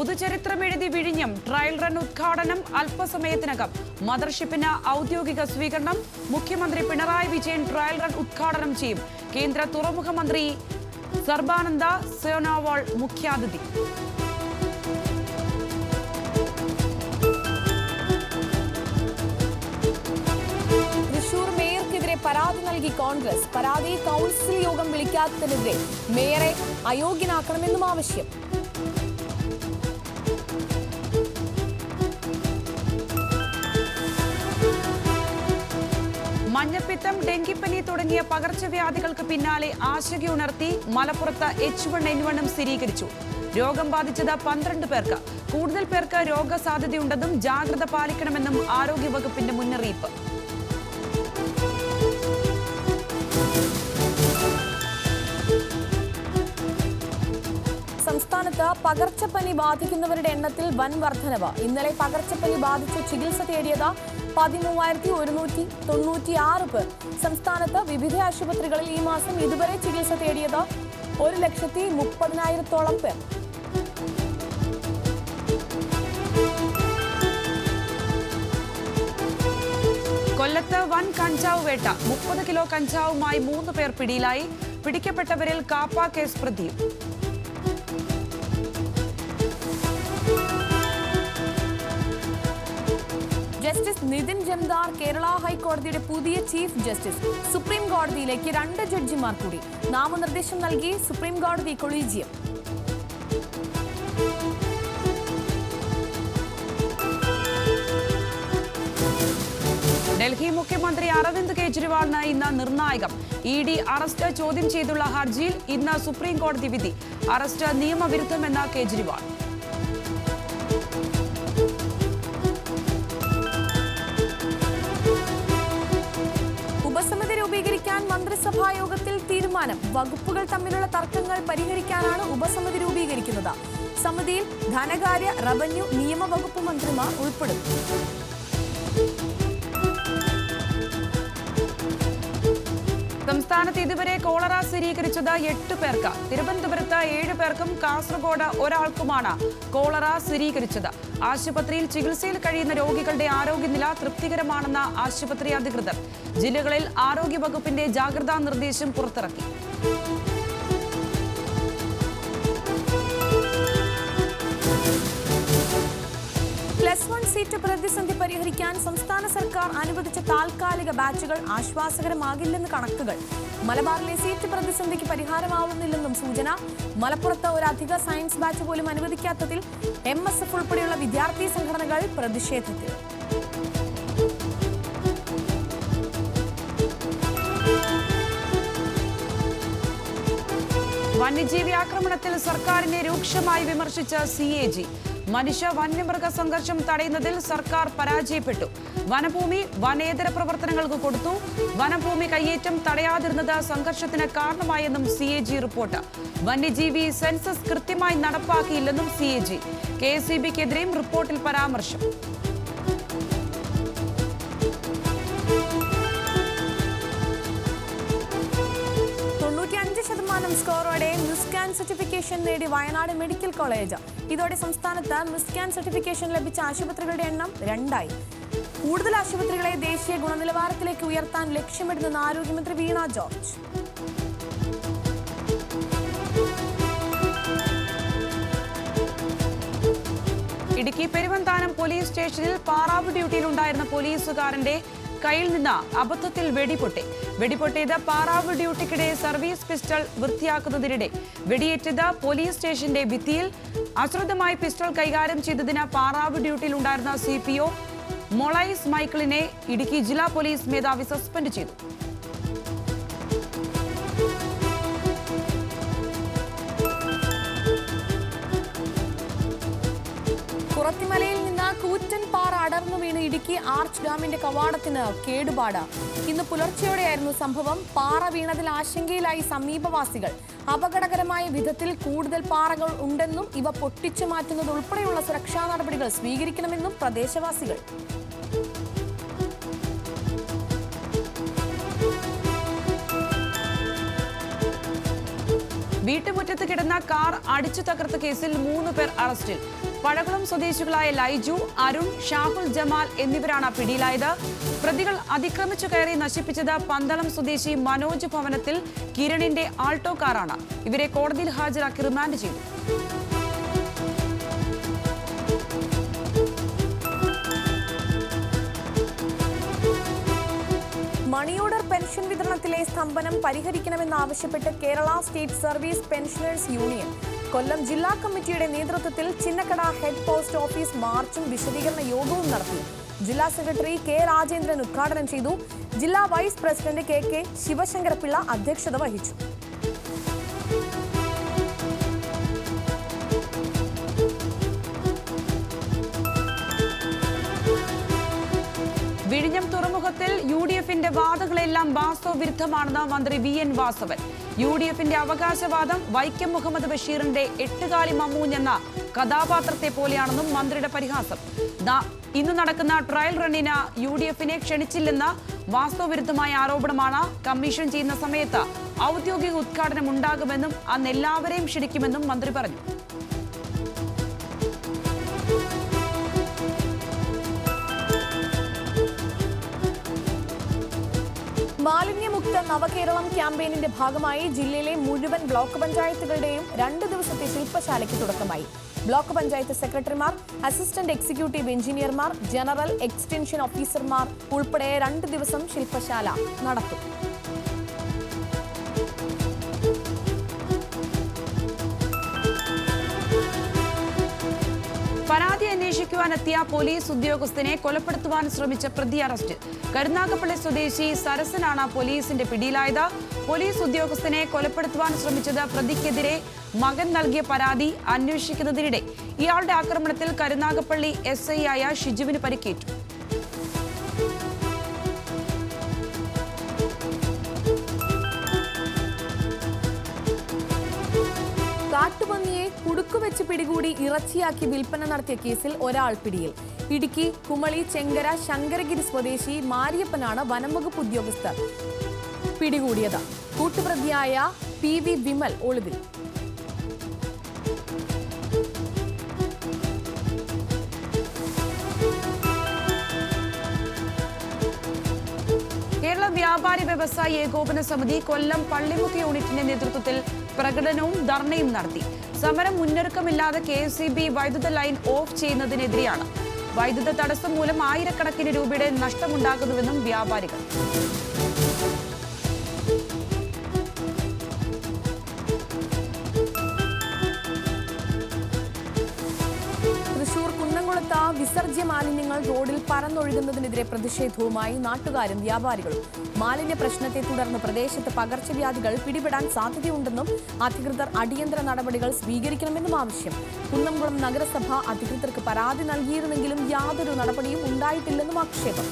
പുതുചരിത്രമെഴുതി വിഴിഞ്ഞം trial run ഉദ്ഘാടനം അല്പസമയത്തിനകം. മദർഷിപ്പിന് ഔദ്യോഗിക സ്വീകരണം. മുഖ്യമന്ത്രി പിണറായി വിജയൻ ട്രയൽ റൺ ഉദ്ഘാടനം ചെയ്യും. കേന്ദ്ര തുറമുഖ മന്ത്രി സർബാനന്ദ സോനോവാൾ മുഖ്യാതിഥി. തൃശൂർ മേയർക്കെതിരെ പരാതി നൽകി കോൺഗ്രസ്. പരാതി കൗൺസിൽ യോഗം വിളിക്കാത്തതിനെതിരെ മേയറെ അയോഗ്യനാക്കണമെന്നും ആവശ്യം. മഞ്ഞപ്പിത്തം, ഡെങ്കിപ്പനി തുടങ്ങിയ പകർച്ചവ്യാധികൾക്ക് പിന്നാലെ ആശങ്കയുണർത്തി മലപ്പുറത്ത് H1N1 സ്ഥിരീകരിച്ചു. രോഗം ബാധിച്ചത് 12 പേർക്ക്. കൂടുതൽ പേർക്ക് രോഗസാധ്യതയുണ്ടെന്നും ജാഗ്രത പാലിക്കണമെന്നും ആരോഗ്യവകുപ്പിന്റെ മുന്നറിയിപ്പ്. സംസ്ഥാനത്ത് പകർച്ചപ്പനി ബാധിക്കുന്നവരുടെ എണ്ണത്തിൽ വൻ വർധനവ്. ഇന്നലെ പകർച്ചപ്പനി ബാധിച്ച് ചികിത്സ തേടിയത് 13,196 പേർ. സംസ്ഥാനത്ത് വിവിധ ആശുപത്രികളിൽ ഈ മാസം ഇതുവരെ ചികിത്സ തേടിയത് 1,30,000-ഓളം പേർ. കൊല്ലത്ത് വൻ കഞ്ചാവ് വേട്ട. 30 കിലോ കഞ്ചാവുമായി 3 പേർ പിടിയിലായി. പിടിക്കപ്പെട്ടവരിൽ കാപ്പ കേസ് പ്രതിയും. ജസ്റ്റിസ് നിതിൻ ജംദാർ കേരള ഹൈക്കോടതിയുടെ പുതിയ ചീഫ് ജസ്റ്റിസ്. സുപ്രീം കോടതിയിലേക്ക് 2 ജഡ്ജിമാർ കൂടി. നാമനിർദ്ദേശം നൽകി സുപ്രീം കോടതി കൊളീജിയം. ഡൽഹി മുഖ്യമന്ത്രി അരവിന്ദ് കെജ്രിവാളിന് ഇന്ന് നിർണായകം. ED അറസ്റ്റ് ചോദ്യം ചെയ്തുള്ള ഹർജിയിൽ ഇന്ന് സുപ്രീം കോടതി വിധി. അറസ്റ്റ് നിയമവിരുദ്ധമെന്ന കെജ്രിവാൾ. ഉപസമിതി രൂപീകരിക്കാൻ മന്ത്രിസഭാ യോഗത്തിൽ തീരുമാനം. വകുപ്പുകൾ തമ്മിലുള്ള തർക്കങ്ങൾ പരിഹരിക്കാനാണ് ഉപസമിതി രൂപീകരിക്കുന്നത്. സമിതിയിൽ ധനകാര്യ, റവന്യൂ, നിയമവകുപ്പ് മന്ത്രിമാർ ഉൾപ്പെടും. സംസ്ഥാനത്ത് ഇതുവരെ കോളറ സ്ഥിരീകരിച്ചത് 8 പേർക്ക്. തിരുവനന്തപുരത്ത് 7 പേർക്കും കാസർഗോഡ് ഒരാൾക്കുമാണ് കോളറ സ്ഥിരീകരിച്ചത്. ആശുപത്രിയിൽ ചികിത്സയിൽ കഴിയുന്ന രോഗികളുടെ ആരോഗ്യനില തൃപ്തികരമാണെന്ന് ആശുപത്രി അധികൃതർ. ജില്ലകളിൽ ആരോഗ്യവകുപ്പിന്റെ ജാഗ്രതാ നിർദ്ദേശം പുറത്തിറക്കി. +1 സീറ്റ് പ്രതിസന്ധി പരിഹരിക്കാൻ സംസ്ഥാന സർക്കാർ അനുവദിച്ച താൽക്കാലിക ബാച്ചുകൾ ആശ്വാസകരമാകില്ലെന്ന് കണക്കുകൾ. മലബാറിലെ സീറ്റ് പ്രതിസന്ധിക്ക് പരിഹാരമാവുന്നില്ലെന്നും സൂചന. മലപ്പുറത്ത് ഒരു അധിക സയൻസ് ബാച്ച് പോലും അനുവദിക്കാത്തതിൽ MSF ഉൾപ്പെടെയുള്ള വിദ്യാർത്ഥി സംഘടനകൾ പ്രതിഷേധത്തിൽ. വന്യജീവി ആക്രമണത്തിൽ സർക്കാരിനെ രൂക്ഷമായി വിമർശിച്ച CAG. മനുഷ്യ വന്യമൃഗ സംഘർഷം തടയുന്നതിൽ സർക്കാർ പരാജയപ്പെട്ടു. വനഭൂമി വനേതര പ്രവർത്തനങ്ങൾക്ക് കൊടുത്തു. വനഭൂമി കയ്യേറ്റം തടയാതിരുന്നത് സംഘർഷത്തിന് കാരണമായെന്നും CAG റിപ്പോർട്ട്. വന്യജീവി സെൻസസ് കൃത്യമായി നടപ്പാക്കിയില്ലെന്നും CAG. KSEBക്കെതിരെയും റിപ്പോർട്ടിൽ പരാമർശം. സ്കോറോടെ മിസ്കാൻ സർട്ടിഫിക്കേഷൻ നേടി വയനാട് മെഡിക്കൽ കോളേജ്. ഇതോടെ സംസ്ഥാനത്ത് മിസ്കാൻ സർട്ടിഫിക്കേഷൻ ലഭിച്ച ആശുപത്രികളുടെ എണ്ണം 2 ആയി. കൂടുതൽ ആശുപത്രികളെ ദേശീയ ഗുണനിലവാരത്തിലേക്ക് ഉയർത്താൻ ലക്ഷ്യമിടുന്ന ആരോഗ്യമന്ത്രി വീണ ജോർജ്. ഇടുക്കി പെരുവന്താനം പോലീസ് സ്റ്റേഷനിൽ പാറാവ് ഡ്യൂട്ടിയിലുണ്ടായിരുന്ന പോലീസുകാരന്റെ കയ്യിൽ നിന്ന് അബദ്ധത്തിൽ വെടിപൊട്ടിയത് പാറാവ് ഡ്യൂട്ടിക്കിടെ സർവീസ് പിസ്റ്റൾ വൃത്തിയാക്കുന്നതിനിടെ വെടിയേറ്റത് പോലീസ് സ്റ്റേഷന്റെ ഭിത്തിയിൽ. അശ്രദ്ധമായി പിസ്റ്റൾ കൈകാര്യം ചെയ്തതിന് പാറാവ് ഡ്യൂട്ടിയിലുണ്ടായിരുന്ന CPO മൊളൈസ് മൈക്കിളിനെ ഇടുക്കി ജില്ലാ പോലീസ് മേധാവി സസ്പെൻഡ് ചെയ്തു. കുറത്തിമലയിൽ നിന്ന് കൂറ്റൻ പാറ അടർന്നു വീണ് ഇടുക്കി ആർച്ച് ഡാമിന്റെ കവാടത്തിന് കേടുപാട്. ഇന്ന് പുലർച്ചെയോടെയായിരുന്നു സംഭവം. പാറ വീണതിൽ ആശങ്കയിലായി സമീപവാസികൾ. അപകടകരമായ വിധത്തിൽ കൂടുതൽ പാറകൾ ഉണ്ടെന്നും ഇവ പൊട്ടിച്ചു മാറ്റുന്നത് ഉൾപ്പെടെയുള്ള സുരക്ഷാ നടപടികൾ സ്വീകരിക്കണമെന്നും പ്രദേശവാസികൾ. വീട്ടുമുറ്റത്ത് കിടന്ന കാർ അടിച്ചു തകർത്ത കേസിൽ 3 പേർ അറസ്റ്റിൽ. പഴകുളം സ്വദേശികളായ ലൈജു, അരുൺ, ഷാഹുൽ ജമാൽ എന്നിവരാണ് പിടിയിലായത്. പ്രതികൾ അതിക്രമിച്ചു കയറി നശിപ്പിച്ചത് പന്തളം സ്വദേശി മനോജ് ഭവനത്തിൽ കിരണിന്റെ ആൾട്ടോ കാറാണ്. ഇവരെ കോടതിയിൽ ഹാജരാക്കി റിമാൻഡ് ചെയ്തു. മണി ഓർഡർ പെൻഷൻ വിതരണത്തിലെ സ്തംഭനം പരിഹരിക്കണമെന്നാവശ്യപ്പെട്ട് Kerala state service pensioners union Kollam ജില്ലാ കമ്മിറ്റിയുടെ നേതൃത്വത്തിൽ ചിന്നക്കട ഹെഡ് പോസ്റ്റ് ഓഫീസ് മാർച്ചും വിശദീകരണ യോഗവും നടത്തി. ജില്ലാ സെക്രട്ടറി കെ രാജേന്ദ്രൻ ഉദ്ഘാടനം ചെയ്തു. ജില്ലാ വൈസ് പ്രസിഡന്റ് കെ ശിവശങ്കരപിള്ള അധ്യക്ഷത വഹിച്ചു. വിഴിഞ്ഞം തുറമുഖത്തിൽ UDF-ന്റെ വാദങ്ങളെല്ലാം വാസ്തവവിരുദ്ധമാണെന്ന് മന്ത്രി VN വാസവൻ. UDF-ന്റെ അവകാശവാദം വൈക്കം മുഹമ്മദ് ബഷീറിന്റെ എട്ടുകാലി മമ്മൂഞ്ഞ് എന്ന കഥാപാത്രത്തെ പോലെയാണെന്നും മന്ത്രിയുടെ പരിഹാസം. ഇന്ന് നടക്കുന്ന ട്രയൽ റണ്ണിന് UDF-നെ ക്ഷണിച്ചില്ലെന്ന വാസ്തവവിരുദ്ധമായ ആരോപണമാണ്. കമ്മീഷൻ ചെയ്യുന്ന സമയത്ത് ഔദ്യോഗിക ഉദ്ഘാടനം ഉണ്ടാകുമെന്നും അന്ന് എല്ലാവരെയും ക്ഷണിക്കുമെന്നും മന്ത്രി പറഞ്ഞു. മാലിന്യമുക്ത നവകേരളം ക്യാമ്പയിനിന്റെ ഭാഗമായി ജില്ലയിലെ മുഴുവൻ ബ്ലോക്ക് പഞ്ചായത്തുകളുടെയും 2 ദിവസത്തെ ശില്പശാലയ്ക്ക് തുടക്കമായി. ബ്ലോക്ക് പഞ്ചായത്ത് സെക്രട്ടറിമാർ, അസിസ്റ്റന്റ് എക്സിക്യൂട്ടീവ് എഞ്ചിനീയർമാർ, ജനറൽ എക്സ്റ്റൻഷൻ ഓഫീസർമാർ ഉൾപ്പെടെ 2 ദിവസം ശില്പശാല നടത്തും. പരാതി അന്വേഷിക്കുവാനെത്തിയ പോലീസ് ഉദ്യോഗസ്ഥനെ കൊലപ്പെടുത്തുവാൻ ശ്രമിച്ച പ്രതി അറസ്റ്റ്. കരുനാഗപ്പള്ളി സ്വദേശി സരസനാണ് പോലീസിന്റെ പിടിയിലായത്. പോലീസ് ഉദ്യോഗസ്ഥനെ കൊലപ്പെടുത്തുവാൻ ശ്രമിച്ചത് പ്രതിക്കെതിരെ മകൻ നൽകിയ പരാതി അന്വേഷിക്കുന്നതിനിടെ ഇയാളുടെ ആക്രമണത്തിൽ കരുനാഗപ്പള്ളി SI ആയ ഷിജുവിന് പരിക്കേറ്റു. കാട്ടുപന്നിയെ കുടുക്കുവെച്ച് പിടികൂടി ഇറച്ചിയാക്കി വിൽപ്പന നടത്തിയ കേസിൽ ഒരാൾ പിടിയിൽ. ഇടുക്കി കുമളി ചെങ്കര ശങ്കരഗിരി സ്വദേശി മാരിയപ്പനാണ് വനംവകുപ്പ് ഉദ്യോഗസ്ഥർ പിടികൂടിയത്. കൂട്ടുപ്രതിയായ PV വിമൽ ഒളിവിൽ. കേരള വ്യാപാരി വ്യവസായി ഏകോപന സമിതി കൊല്ലം പള്ളിമുക്ക് യൂണിറ്റിന്റെ നേതൃത്വത്തിൽ പ്രകടനവും ധർണയും നടത്തി. സമരം മുന്നൊരുക്കമില്ലാതെ KSEB വൈദ്യുത ലൈൻ ഓഫ് ചെയ്യുന്നതിനെതിരെയാണ്. വൈദ്യുത തടസ്സം മൂലം ആയിരക്കണക്കിന് രൂപയുടെ നഷ്ടമുണ്ടാകുന്നുവെന്നും വ്യാപാരികൾ. തൃശൂർ കുന്നംകുളത്ത് വിസർജ്യ മാലിന്യങ്ങൾ റോഡിൽ പരന്നൊഴുകുന്നതിനെതിരെ പ്രതിഷേധവുമായി നാട്ടുകാരും വ്യാപാരികളും. മാലിന്യ പ്രശ്നത്തെ തുടർന്ന് പ്രദേശത്ത് പകർച്ചവ്യാധികൾ പിടിപെടാൻ സാധ്യതയുണ്ടെന്നും അധികൃതർ അടിയന്തര നടപടികൾ സ്വീകരിക്കണമെന്നും ആവശ്യം. കുന്നംകുളം നഗരസഭ അധികൃതർക്ക് പരാതി നൽകിയിരുന്നെങ്കിലും യാതൊരു നടപടിയും ഉണ്ടായിട്ടില്ലെന്നും ആക്ഷേപം.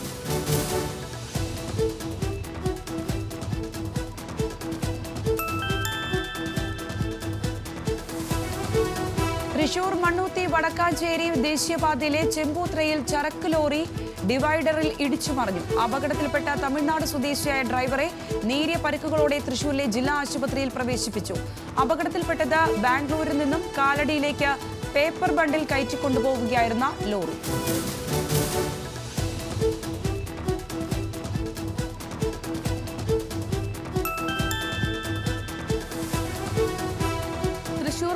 തൃശൂർ മണ്ണൂത്തി വടക്കാഞ്ചേരി ദേശീയപാതയിലെ ചെമ്പൂത്രയിൽ ചരക്ക് ലോറി ഡിവൈഡറിൽ ഇടിച്ചു മറിഞ്ഞു. അപകടത്തിൽപ്പെട്ട തമിഴ്നാട് സ്വദേശിയായ ഡ്രൈവറെ നേരിയ പരിക്കുകളോടെ തൃശൂരിലെ ജില്ലാ ആശുപത്രിയിൽ പ്രവേശിപ്പിച്ചു. അപകടത്തിൽപ്പെട്ടത് ബാംഗ്ലൂരിൽ നിന്നും കാലടിയിലേക്ക് പേപ്പർ ബണ്ടിൽ കയറ്റിക്കൊണ്ടുപോവുകയായിരുന്ന ലോറി.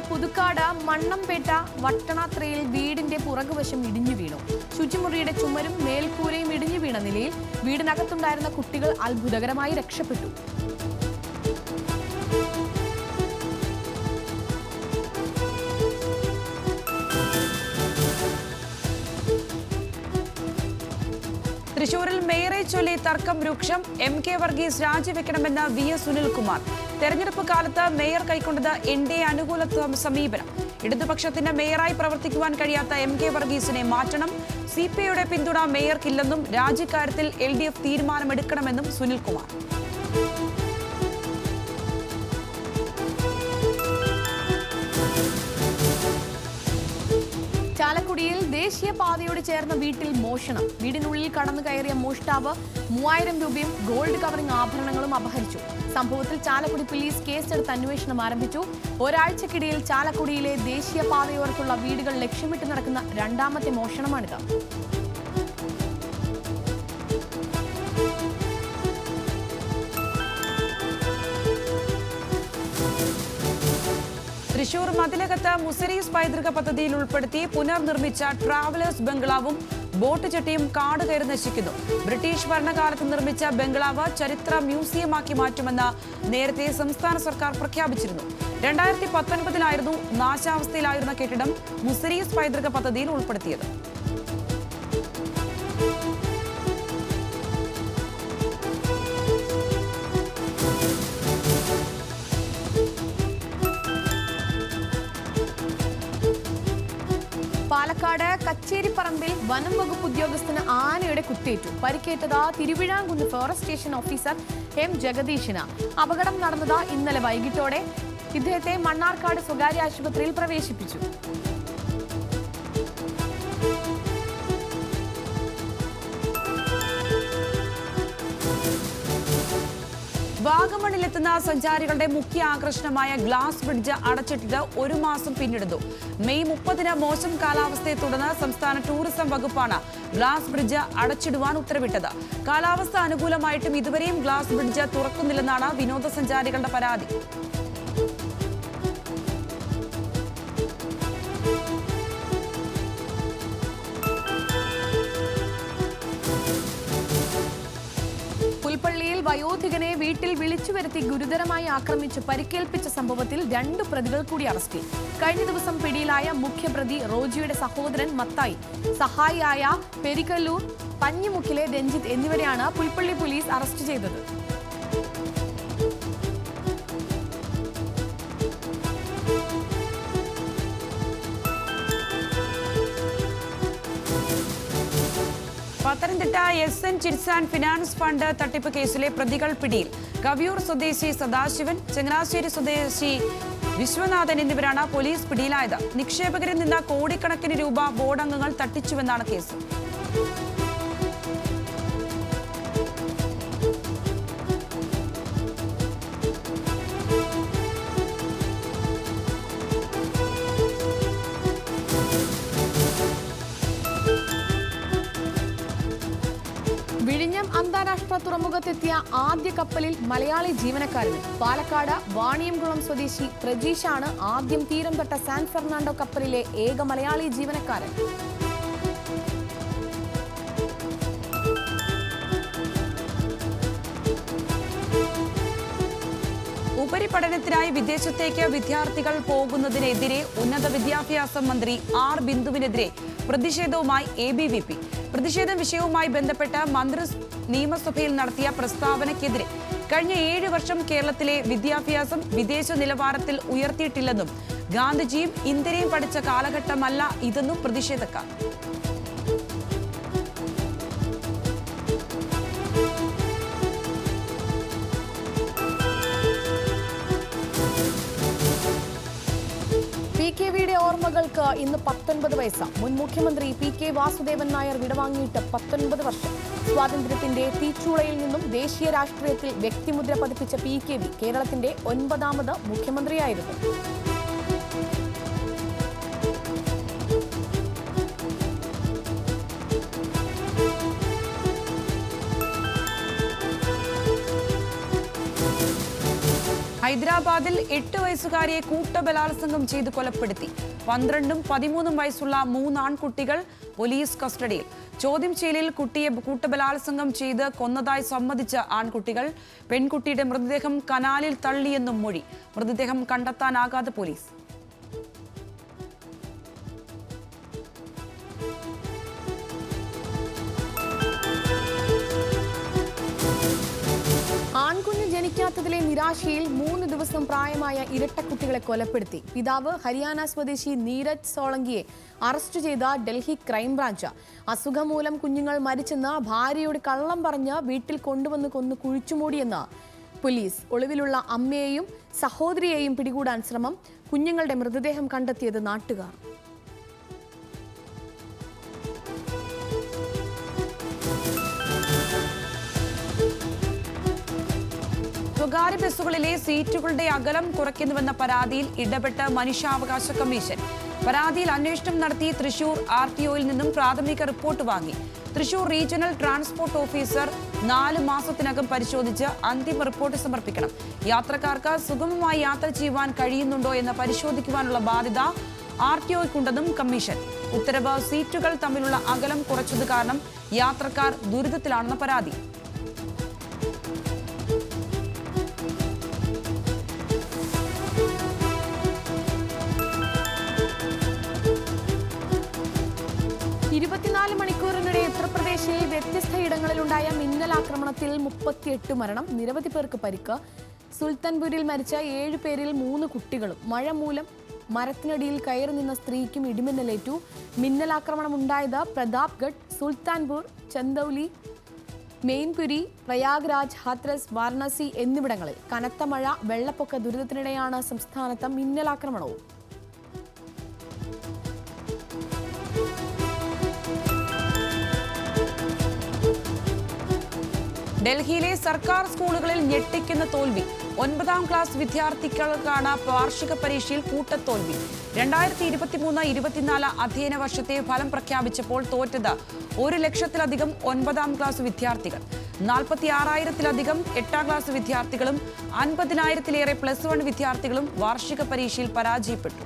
പുതുക്കാട് മണ്ണംപേട്ട വട്ടണാത്രയിൽ വീടിന്റെ പുറകുവശം ഇടിഞ്ഞു വീണു. ശുചിമുറിയുടെ ചുമരും മേൽക്കൂരയും ഇടിഞ്ഞു വീണ നിലയിൽ വീടിനകത്തുണ്ടായിരുന്ന കുട്ടികൾ അത്ഭുതകരമായി രക്ഷപ്പെട്ടു. തൃശൂരിൽ മേയറെ ചൊല്ലി തർക്കം രൂക്ഷം. MK Varghese രാജിവെക്കണമെന്ന് VS Sunilkumar. തെരഞ്ഞെടുപ്പ് കാലത്ത് മേയർ കൈക്കൊണ്ടത് NDA അനുകൂല സമീപനം. ഇടതുപക്ഷത്തിന്റെ മേയറായി പ്രവർത്തിക്കുവാൻ കഴിയാത്ത MK വർഗീസിനെ മാറ്റണം. CPIയുടെ പിന്തുണ മേയർക്കില്ലെന്നും രാജിക്കാര്യത്തിൽ LDF തീരുമാനമെടുക്കണമെന്നും സുനിൽകുമാർ. ചാലക്കുടിയിൽ ദേശീയപാതയോട് ചേർന്ന വീട്ടിൽ മോഷണം. വീടിനുള്ളിൽ കടന്നു കയറിയ മോഷ്ടാവ് 3000 രൂപയും ഗോൾഡ് കവറിംഗ് ആഭരണങ്ങളും അപഹരിച്ചു. സംഭവത്തിൽ ചാലക്കുടി പോലീസ് കേസെടുത്ത് അന്വേഷണം ആരംഭിച്ചു. ഒരാഴ്ചക്കിടയിൽ ചാലക്കുടിയിലെ ദേശീയപാതയോരത്തുള്ള വീടുകൾ ലക്ഷ്യമിട്ട് നടക്കുന്ന രണ്ടാമത്തെ മോഷണമാണിത്. തൃശൂർ മതിലകത്ത് മുസരീസ് പൈതൃക പദ്ധതിയിൽ ഉൾപ്പെടുത്തി പുനർനിർമ്മിച്ച ട്രാവലേഴ്സ് ബംഗ്ലാവും ബോട്ട് ചെട്ടിയും കാട് കയറി നശിക്കുന്നു. ബ്രിട്ടീഷ് ഭരണകാലത്ത് നിർമ്മിച്ച ബംഗ്ലാവ് ചരിത്ര മ്യൂസിയമാക്കി മാറ്റുമെന്ന് നേരത്തെ സംസ്ഥാന സർക്കാർ പ്രഖ്യാപിച്ചിരുന്നു. 2019 നാശാവസ്ഥയിലായിരുന്ന കെട്ടിടം മുസരീസ് പൈതൃക പദ്ധതിയിൽ ഉൾപ്പെടുത്തിയത്. പാലക്കാട് കച്ചേരിപ്പറമ്പിൽ വനം വകുപ്പ് ഉദ്യോഗസ്ഥന് ആനയുടെ കുത്തേറ്റു. പരിക്കേറ്റത് Thiruvizhamkunnu forest station officer M ജഗദീഷിന്. അപകടം നടന്നത് ഇന്നലെ വൈകിട്ടോടെ. ഇദ്ദേഹത്തെ മണ്ണാർക്കാട് സ്വകാര്യ ആശുപത്രിയിൽ പ്രവേശിപ്പിച്ചു. വാഗമണിലെത്തുന്ന സഞ്ചാരികളുടെ മുഖ്യ ആകർഷണമായ ഗ്ലാസ് ബ്രിഡ്ജ് അടച്ചിട്ടിട്ട് 1 മാസം പിന്നിടുന്നു. മെയ് 30 മോശം കാലാവസ്ഥയെ തുടർന്ന് സംസ്ഥാന ടൂറിസം വകുപ്പാണ് ഗ്ലാസ് ബ്രിഡ്ജ് അടച്ചിടുവാൻ ഉത്തരവിട്ടത്. കാലാവസ്ഥ അനുകൂലമായിട്ടും ഇതുവരെയും ഗ്ലാസ് ബ്രിഡ്ജ് തുറക്കുന്നില്ലെന്നാണ് വിനോദസഞ്ചാരികളുടെ പരാതി. പുൽപ്പള്ളിയിൽ വയോധികനെ വീട്ടിൽ വിളിച്ചു വരുത്തി ഗുരുതരമായി ആക്രമിച്ച് പരിക്കേൽപ്പിച്ച സംഭവത്തിൽ 2 പ്രതികൾ കൂടി അറസ്റ്റിൽ. കഴിഞ്ഞ ദിവസം പിടിയിലായ മുഖ്യപ്രതി റോജിയുടെ സഹോദരൻ മത്തായി, സഹായിയായ പെരിക്കല്ലൂർ പഞ്ഞിമുക്കിലെ രഞ്ജിത്ത് എന്നിവരെയാണ് പുൽപ്പള്ളി പോലീസ് അറസ്റ്റ് ചെയ്തത്. Pathanamthitta SN chits finance fund തട്ടിപ്പ് കേസിലെ പ്രതികൾ പിടിയിൽ. കവിയൂർ സ്വദേശി സദാശിവൻ, ചങ്ങനാശ്ശേരി സ്വദേശി വിശ്വനാഥൻ എന്നിവരാണ് പോലീസ് പിടിയിലായത്. നിക്ഷേപകരിൽ നിന്ന് കോടിക്കണക്കിന് രൂപ ബോർഡ് അംഗങ്ങൾ തട്ടിച്ചുവെന്നാണ് കേസ്. വിഴിഞ്ഞം അന്താരാഷ്ട്ര തുറമുഖത്തെത്തിയ ആദ്യ കപ്പലിൽ മലയാളി ജീവനക്കാരൻ. പാലക്കാട് വാണിയംകുളം സ്വദേശി പ്രജീഷാണ് ആദ്യം തീരം തൊട്ട സാൻ ഫെർണാണ്ടോ കപ്പലിലെ ഏക മലയാളി ജീവനക്കാരൻ. ഉപരിപഠനത്തിനായി വിദേശത്തേക്ക് വിദ്യാർത്ഥികൾ പോകുന്നതിനെതിരെ ഉന്നത വിദ്യാഭ്യാസ മന്ത്രി ആർ ബിന്ദുവിനെതിരെ പ്രതിഷേധവുമായി ABVP. പ്രതിഷേധ വിഷയവുമായി ബന്ധപ്പെട്ട് മന്ത്രി നിയമസഭയിൽ നടത്തിയ പ്രസ്താവനയ്ക്കെതിരെ കഴിഞ്ഞ 7 വർഷം കേരളത്തിലെ വിദ്യാഭ്യാസം വിദേശ നിലവാരത്തിൽ ഉയർത്തിയിട്ടില്ലെന്നും ഗാന്ധിജിയും ഇന്ദിരയും പഠിച്ച കാലഘട്ടമല്ല ഇതെന്നും പ്രതിഷേധക്കാർ. PKVയുടെ ഓർമ്മകൾക്ക് ഇന്ന് 19 വയസ്സ്. മുൻ മുഖ്യമന്ത്രി PK വാസുദേവൻ നായർ വിടവാങ്ങിയിട്ട് 19 വർഷം. സ്വാതന്ത്ര്യത്തിന്റെ തീച്ചൂളയിൽ നിന്നും ദേശീയ രാഷ്ട്രീയത്തിൽ വ്യക്തിമുദ്ര പതിപ്പിച്ച PKV കേരളത്തിന്റെ 9ാമത് മുഖ്യമന്ത്രിയായിരുന്നു. ഹൈദരാബാദിൽ 8 വയസ്സുകാരിയെ കൂട്ടബലാത്സംഗം ചെയ്ത് കൊലപ്പെടുത്തി. 12ഉം 13ഉം വയസ്സുള്ള 3 ആൺകുട്ടികൾ പോലീസ് കസ്റ്റഡിയിൽ. ചോദ്യം ചെയ്യലിൽ കുട്ടിയെ കൂട്ടബലാത്സംഗം ചെയ്ത് കൊന്നതായി സമ്മതിച്ച ആൺകുട്ടികൾ പെൺകുട്ടിയുടെ മൃതദേഹം കനാലിൽ തള്ളിയെന്നും മൊഴി. മൃതദേഹം കണ്ടെത്താനാകാതെ പോലീസ്. ആൺകുഞ്ഞ് ജനിക്കാത്തതിലെ നിരാശയിൽ 3 ദിവസം പ്രായമായ ഇരട്ടക്കുട്ടികളെ കൊലപ്പെടുത്തി. പിതാവ് ഹരിയാന സ്വദേശി നീരജ് സോളങ്കിയെ അറസ്റ്റ് ചെയ്ത ഡൽഹി ക്രൈംബ്രാഞ്ച്. അസുഖം മൂലം കുഞ്ഞുങ്ങൾ മരിച്ചെന്ന് ഭാര്യയോട് കള്ളം പറഞ്ഞ് വീട്ടിൽ കൊണ്ടുവന്ന് കൊന്ന് കുഴിച്ചുമൂടിയെന്ന് പോലീസ്. ഒളിവിലുള്ള അമ്മയെയും സഹോദരിയെയും പിടികൂടാൻ ശ്രമം. കുഞ്ഞുങ്ങളുടെ മൃതദേഹം കണ്ടെത്തിയത് നാട്ടുകാർ. സ്വകാര്യ ബസ്സുകളിലെ സീറ്റുകളുടെ അകലം കുറയ്ക്കുന്നുവെന്ന പരാതിയിൽ ഇടപെട്ട് മനുഷ്യാവകാശ കമ്മീഷൻ. പരാതിയിൽ അന്വേഷണം നടത്തി തൃശൂർ RTOയിൽ നിന്നും പ്രാഥമിക റിപ്പോർട്ട് വാങ്ങി. തൃശൂർ റീജിയണൽ ട്രാൻസ്പോർട്ട് ഓഫീസർ 4 മാസത്തിനകം പരിശോധിച്ച് അന്തിമ റിപ്പോർട്ട് സമർപ്പിക്കണം. യാത്രക്കാർക്ക് സുഗമമായി യാത്ര ചെയ്യുവാൻ കഴിയുന്നുണ്ടോ എന്ന് പരിശോധിക്കുവാനുള്ള ബാധ്യത RTOയ്ക്കുണ്ടെന്നും കമ്മീഷൻ. ഉത്തരവ് സീറ്റുകൾ തമ്മിലുള്ള അകലം കുറച്ചത് കാരണം യാത്രക്കാർ ദുരിതത്തിലാണെന്ന പരാതി. മണിക്കൂറിനിടെ ഉത്തർപ്രദേശിൽ വ്യത്യസ്ത ഇടങ്ങളിലുണ്ടായ മിന്നലാക്രമണത്തിൽ 38 മരണം, നിരവധി പേർക്ക് പരിക്ക്. സുൽത്താൻപൂരിൽ മരിച്ച 7 പേരിൽ 3 കുട്ടികളും. മഴ മൂലം മരത്തിനടിയിൽ കയറി നിന്ന സ്ത്രീക്കും ഇടിമിന്നലേറ്റു. മിന്നലാക്രമണം ഉണ്ടായത് പ്രതാപ്ഗഡ്, സുൽത്താൻപൂർ, ചന്ദൌലി, മെയിൻപുരി, പ്രയാഗ്രാജ്, ഹാത്രസ്, വാരണാസി എന്നിവിടങ്ങളിൽ. കനത്ത മഴ, വെള്ളപ്പൊക്ക ദുരിതത്തിനിടെയാണ് സംസ്ഥാനത്ത് മിന്നലാക്രമണവും. ഡൽഹിയിലെ സർക്കാർ സ്കൂളുകളിൽ ഞെട്ടിക്കുന്ന തോൽവി. 9ാം ക്ലാസ് വിദ്യാർത്ഥികൾക്കാണ് വാർഷിക പരീക്ഷയിൽ കൂട്ടത്തോൽവി. 2023-24 അധ്യയന വർഷത്തെ ഫലം പ്രഖ്യാപിച്ചപ്പോൾ തോറ്റത് 1 ലക്ഷത്തിലധികം 9ാം ക്ലാസ് വിദ്യാർത്ഥികൾ. 46,000-ത്തിലധികം 8ാം ക്ലാസ് വിദ്യാർത്ഥികളും 50,000-ത്തിലേറെ +1 വിദ്യാർത്ഥികളും വാർഷിക പരീക്ഷയിൽ പരാജയപ്പെട്ടു.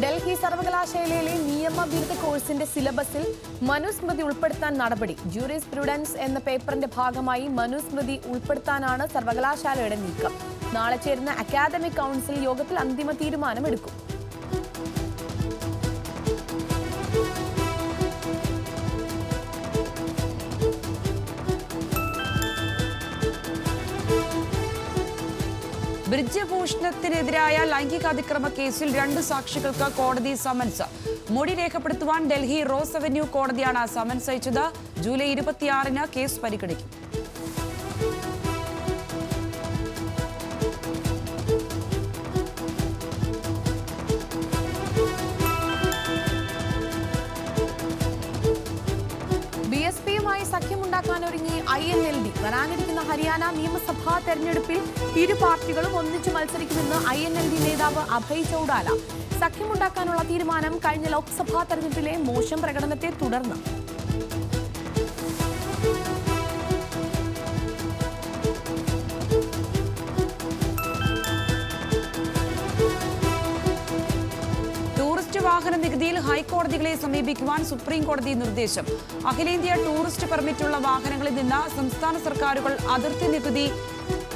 ഡൽഹി സർവകലാശാലയിലെ നിയമ ബിരുദ കോഴ്സിന്റെ സിലബസിൽ മനുസ്മൃതി ഉൾപ്പെടുത്താൻ നടപടി. ജൂറിസ്പ്രുഡൻസ് എന്ന പേപ്പറിന്റെ ഭാഗമായി മനുസ്മൃതി ഉൾപ്പെടുത്താനാണ് സർവകലാശാലയുടെ നീക്കം. നാളെ ചേരുന്ന അക്കാദമിക് കൗൺസിൽ യോഗത്തിൽ അന്തിമ തീരുമാനമെടുക്കും. ബ്രിജ്ഭൂഷണത്തിനെതിരായ ലൈംഗികാതിക്രമ കേസിൽ 2 സാക്ഷികൾക്ക് കോടതി സമൻസ്. മൊഴി രേഖപ്പെടുത്തുവാൻ ഡൽഹി റോസ് അവന്യൂ കോടതിയാണ് സമൻസ് അയച്ചത്. ജൂലൈ 26-ന് കേസ് പരിഗണിക്കും. BSPയുമായി സഖ്യമുണ്ടാക്കാനൊരുങ്ങി INLD. വരാനിരിക്കുന്ന ഹരിയാന നിയമസഭാ തെരഞ്ഞെടുപ്പിൽ ഇരു പാർട്ടികളും ഒന്നിച്ചു മത്സരിക്കുമെന്ന് INLD നേതാവ് അഭയ് ചൌഡാല. സഖ്യമുണ്ടാക്കാനുള്ള തീരുമാനം കഴിഞ്ഞ ലോക്സഭാ തെരഞ്ഞെടുപ്പിലെ മോശം പ്രകടനത്തെ തുടർന്ന്. വാഹന നികുതിയിൽ ഹൈക്കോടതികളെ സമീപിക്കുവാൻ സുപ്രീം കോടതി നിർദ്ദേശം. അഖിലേന്ത്യാ ടൂറിസ്റ്റ് പെർമിറ്റുള്ള വാഹനങ്ങളിൽ നിന്ന് സംസ്ഥാന സർക്കാരുകൾ അതിർത്തി നികുതി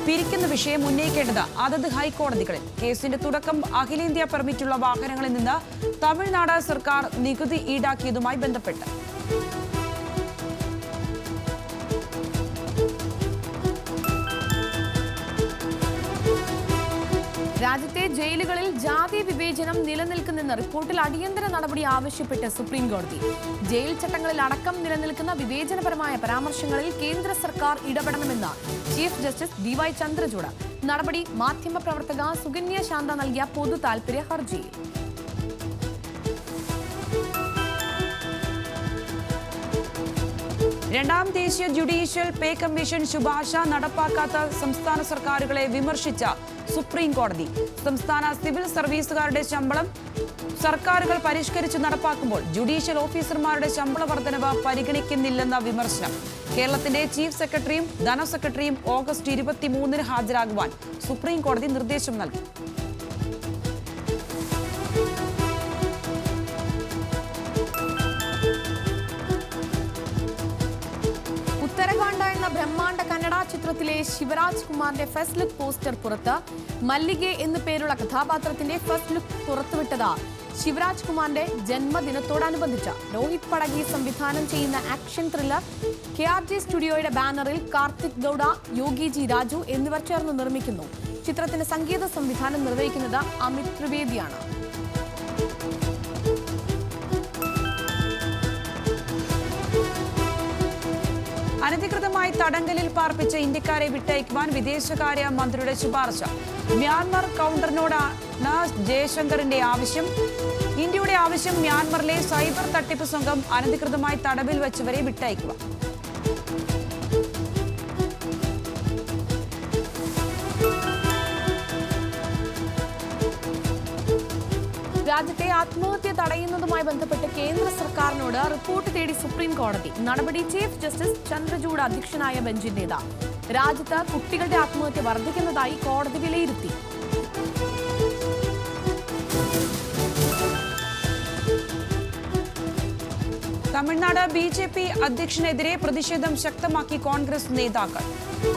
പിരിക്കുന്ന വിഷയം ഉന്നയിക്കേണ്ടത് അതത് ഹൈക്കോടതികളിൽ. കേസിന്റെ തുടക്കം അഖിലേന്ത്യാ പെർമിറ്റുള്ള വാഹനങ്ങളിൽ നിന്ന് തമിഴ്നാട് സർക്കാർ നികുതി ഈടാക്കിയതുമായി ബന്ധപ്പെട്ട്. രാജ്യത്തെ ജയിലുകളിൽ ജാതി വിവേചനം നിലനിൽക്കുന്നെന്ന റിപ്പോർട്ടിൽ അടിയന്തര നടപടി ആവശ്യപ്പെട്ട് സുപ്രീം കോടതി. ജയിൽ ചട്ടങ്ങളിൽ അടക്കം നിലനിൽക്കുന്ന വിവേചനപരമായ പരാമർശങ്ങളിൽ കേന്ദ്ര സർക്കാർ ഇടപെടണമെന്ന് ചീഫ് ജസ്റ്റിസ് DY ചന്ദ്രചൂഡ്. നടപടി മാധ്യമപ്രവർത്തക സുകന്യ ശാന്ത നൽകിയ പൊതു താൽപര്യ ഹർജിയിൽ. രണ്ടാം ദേശീയ ജുഡീഷ്യൽ പേ കമ്മീഷൻ ശുപാർശ നടപ്പാക്കാത്ത സംസ്ഥാന സർക്കാരുകളെ വിമർശിച്ച സുപ്രീം കോടതി. സംസ്ഥാന സിവിൽ സർവീസുകാരുടെ ശമ്പളം സർക്കാരുകൾ പരിഷ്കരിച്ച് നടപ്പാക്കുമ്പോൾ ജുഡീഷ്യൽ ഓഫീസർമാരുടെ ശമ്പള വർധനവ് പരിഗണിക്കുന്നില്ലെന്ന വിമർശനം. കേരളത്തിന്റെ ചീഫ് സെക്രട്ടറിയും ധനസെക്രട്ടറിയും ഓഗസ്റ്റ് 23-ന് ഹാജരാകുവാൻ സുപ്രീം കോടതി നിർദ്ദേശം നൽകി. ഉത്തരകാണ്ഡ എന്ന ബ്രഹ്മാണ്ഡ കന്നഡ ചിത്രത്തിലെ ശിവരാജ് കുമാറിന്റെ ഫസ്റ്റ് ലുക്ക് പോസ്റ്റർ പുറത്ത്. മല്ലികെ എന്നു പേരുള്ള കഥാപാത്രത്തിന്റെ ഫസ്റ്റ് ലുക്ക് പുറത്തുവിട്ടത് ശിവരാജ് കുമാറിന്റെ ജന്മദിനത്തോടനുബന്ധിച്ച്. രോഹിത് പടകി സംവിധാനം ചെയ്യുന്ന ആക്ഷൻ ത്രില്ലർ KRG സ്റ്റുഡിയോയുടെ ബാനറിൽ കാർത്തിക് ഗൌഡ, യോഗി ജി രാജു എന്നിവർ ചേർന്ന് നിർമ്മിക്കുന്നു. ചിത്രത്തിന്റെ സംഗീത സംവിധാനം നിർവഹിക്കുന്നത് അമിത് ത്രിവേദിയാണ്. അനധികൃതമായി അനധികൃതമായി തടങ്കലിൽ പാർപ്പിച്ച ഇന്ത്യക്കാരെ വിട്ടയക്കുവാൻ വിദേശകാര്യ മന്ത്രിയുടെ ശുപാർശ. മ്യാൻമർ കൗണ്ടറിനോടാണ് ജയശങ്കറിന്റെ ആവശ്യം. ഇന്ത്യയുടെ ആവശ്യം മ്യാൻമറിലെ സൈബർ തട്ടിപ്പ് സംഘം അനധികൃതമായി തടവിൽ വച്ചവരെ വിട്ടയക്കുക. രാജ്യത്തെ ആത്മഹത്യ തടയുന്നതുമായി ബന്ധപ്പെട്ട് കേന്ദ്ര സർക്കാരിനോട് റിപ്പോർട്ട് തേടി സുപ്രീം കോടതി. നടപടി ചീഫ് ജസ്റ്റിസ് ചന്ദ്രചൂഡ് അധ്യക്ഷനായ ബെഞ്ചിന്റേതാണ്. രാജ്യത്ത് കുട്ടികളുടെ ആത്മഹത്യ വർദ്ധിക്കുന്നതായി കോടതി വിലയിരുത്തി. തമിഴ്നാട് ബി.ജെ.പി. അധ്യക്ഷനെതിരെ പ്രതിഷേധം ശക്തമാക്കി കോൺഗ്രസ് നേതാക്കൾ.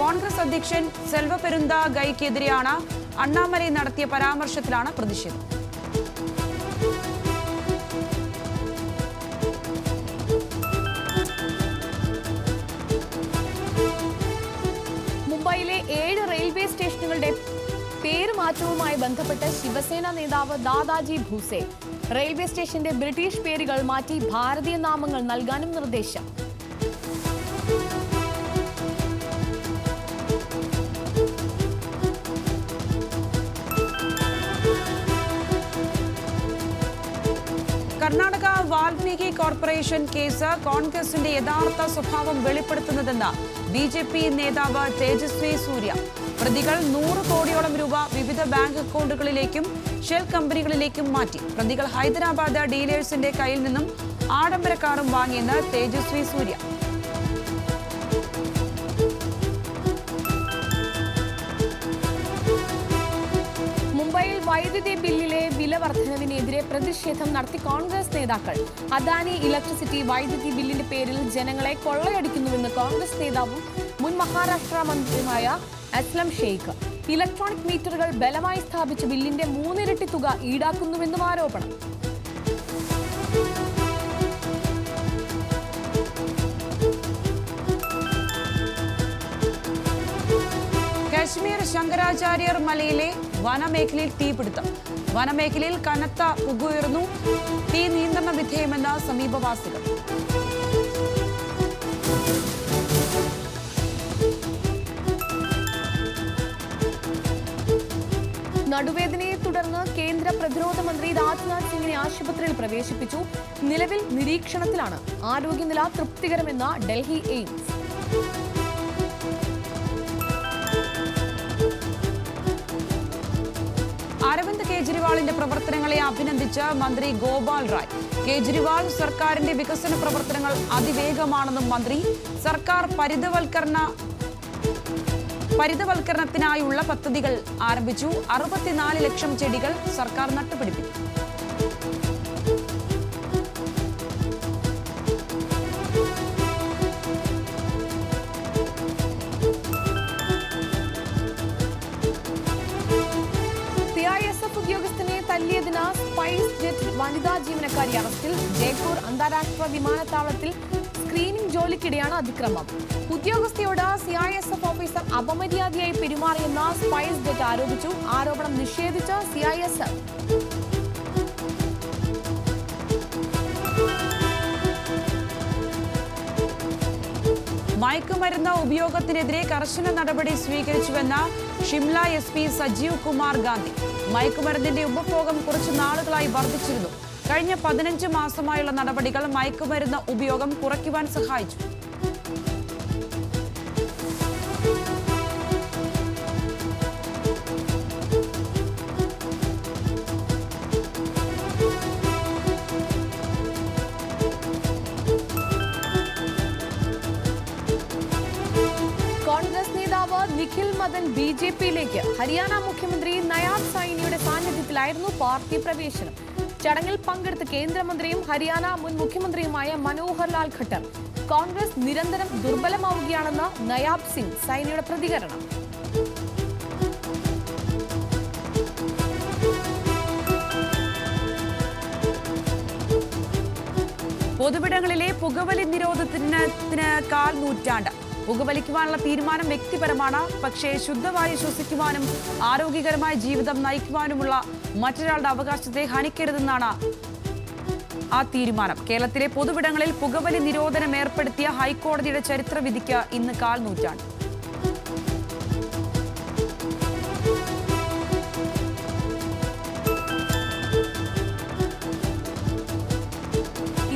കോൺഗ്രസ് അധ്യക്ഷൻ സെൽവപെരുന്തഗൈക്കെതിരെയാണ് അണ്ണാമലൈ നടത്തിയ പരാമർശത്തിലാണ് പ്രതിഷേധം. മുംബൈയിലെ 7 റെയിൽവേ സ്റ്റേഷനുകളുടെ പേരുമാറ്റവുമായി ബന്ധപ്പെട്ട് ശിവസേന നേതാവ് ദാദാജി ഭൂസെ റെയിൽവേ സ്റ്റേഷന്റെ ബ്രിട്ടീഷ് പേരുകൾ മാറ്റി ഭാരതീയ നാമങ്ങൾ നൽകാനും നിർദ്ദേശം. കർണാടക വാൽമീകി കോർപ്പറേഷൻ കേസ് കോൺഗ്രസിന്റെ യഥാർത്ഥ സ്വഭാവം വെളിപ്പെടുത്തുന്നതെന്ന് ബി.ജെ.പി. നേതാവ് തേജസ്വി സൂര്യ. പ്രതികൾ 100 കോടിയോളം രൂപ വിവിധ ബാങ്ക് അക്കൗണ്ടുകളിലേക്കും ഷെൽ കമ്പനികളിലേക്കും മാറ്റി. പ്രതികൾ ഹൈദരാബാദ് ഡീലേഴ്സിന്റെ കയ്യിൽ നിന്നും ആഡംബര കാറും വാങ്ങിയെന്ന് തേജസ്വി സൂര്യ. മുംബൈയിൽ വൈദ്യുതി ബില്ലിലെ വില വർധനവിനെതിരെ പ്രതിഷേധം നടത്തി കോൺഗ്രസ് നേതാക്കൾ. അദാനി ഇലക്ട്രിസിറ്റി വൈദ്യുതി ബില്ലിന്റെ പേരിൽ ജനങ്ങളെ കൊള്ളയടിക്കുന്നുവെന്ന് കോൺഗ്രസ് നേതാവും മുൻ മഹാരാഷ്ട്ര മന്ത്രിയുമായ അസ്ലം ഷെയ്ഖ്. ഇലക്ട്രോണിക് മീറ്ററുകൾ ബലമായി സ്ഥാപിച്ച് ബില്ലിന്റെ 3 ഇരട്ടി തുക ഈടാക്കുന്നുവെന്നും ആരോപണം. കശ്മീർ ശങ്കരാചാര്യർ മലയിലെ വനമേഖലയിൽ തീപിടുത്തം. വനമേഖലയിൽ കനത്ത പുകയുയർന്നു. തീ നിയന്ത്രണ വിധേയമെന്ന് സമീപവാസികൾ. നടുവേദനയെ തുടർന്ന് കേന്ദ്ര പ്രതിരോധ മന്ത്രി രാജ്നാഥ് സിംഗിനെ ആശുപത്രിയിൽ പ്രവേശിപ്പിച്ചു. നിലവിൽ നിരീക്ഷണത്തിലാണ്. ആരോഗ്യനില തൃപ്തികരമെന്ന് ഡൽഹി എയിംസ്. അരവിന്ദ് കെജ്രിവാളിന്റെ പ്രവർത്തനങ്ങളെ അഭിനന്ദിച്ച മന്ത്രി ഗോപാൽ റായ്. കേജ്രിവാൾ സർക്കാരിന്റെ വികസന പ്രവർത്തനങ്ങൾ അതിവേഗമാണെന്നും മന്ത്രി. സർക്കാർ പരിതവൽക്കരണത്തിനായുള്ള പദ്ധതികൾ ആരംഭിച്ചു. 64 ലക്ഷം ചെടികൾ സർക്കാർ നട്ടുപിടിപ്പിച്ചു. CISF ഉദ്യോഗസ്ഥനെ തല്ലിയതിന് സ്പൈസ് ജെറ്റ് വനിതാ ജീവനക്കാരി അറസ്റ്റിൽ. ജയ്പൂർ അന്താരാഷ്ട്ര വിമാനത്താവളത്തിൽ സ്ക്രീനിംഗ് ജോലിക്കിടെയാണ് അതിക്രമം. ഉദ്യോഗസ്ഥയോട് CISF ഓഫീസർ അപമര്യാദയായി പെരുമാറിയെന്ന് സ്പൈസ് ജെറ്റ് ആരോപിച്ചു. ആരോപണം നിഷേധിച്ച CISF. മയക്കുമരുന്ന് ഉപയോഗത്തിനെതിരെ കർശന നടപടി സ്വീകരിച്ചുവെന്ന ഷിംല SP സജീവ് കുമാർ ഗാന്ധി. മയക്കുമരുന്നിന്റെ ഉപഭോഗം കുറച്ചു നാളുകളായി വർദ്ധിച്ചിരുന്നു. കഴിഞ്ഞ 15 മാസമായുള്ള നടപടികൾ മയക്കുമരുന്ന് ഉപയോഗം കുറയ്ക്കുവാൻ സഹായിച്ചു. കോൺഗ്രസ് നേതാവ് നിഖിൽ മദൻ BJP-യിലേക്ക്. ഹരിയാന മുഖ്യമന്ത്രി നയാബ് സൈനിയുടെ സാന്നിധ്യത്തിലായിരുന്നു പാർട്ടി പ്രവേശനം. ചടങ്ങിൽ പങ്കെടുത്ത കേന്ദ്രമന്ത്രിയും ഹരിയാന മുൻ മുഖ്യമന്ത്രിയുമായ മനോഹർ ലാൽ ഖട്ടർ. കോൺഗ്രസ് നിരന്തരം ദുർബലമാവുകയാണെന്ന് നയാബ് സിംഗ് സൈനിയുടെ പ്രതികരണം. പൊതുവിടങ്ങളിലെ പുകവലി നിരോധനത്തിന് 1/4 നൂറ്റാണ്ട്. പുകവലിക്കുവാനുള്ള തീരുമാനം വ്യക്തിപരമാണ്. പക്ഷേ ശുദ്ധവായു ശ്വസിക്കുവാനും ആരോഗ്യകരമായ ജീവിതം നയിക്കുവാനുമുള്ള മറ്റൊരാളുടെ അവകാശത്തെ ഹനിക്കരുതെന്നാണ് ആ തീരുമാനം. കേരളത്തിലെ പൊതുവിടങ്ങളിൽ പുകവലി നിരോധനം ഏർപ്പെടുത്തിയ ഹൈക്കോടതിയുടെ ചരിത്രവിധിക്ക് ഇന്ന് കാൽ നൂറ്റാണ്ട്.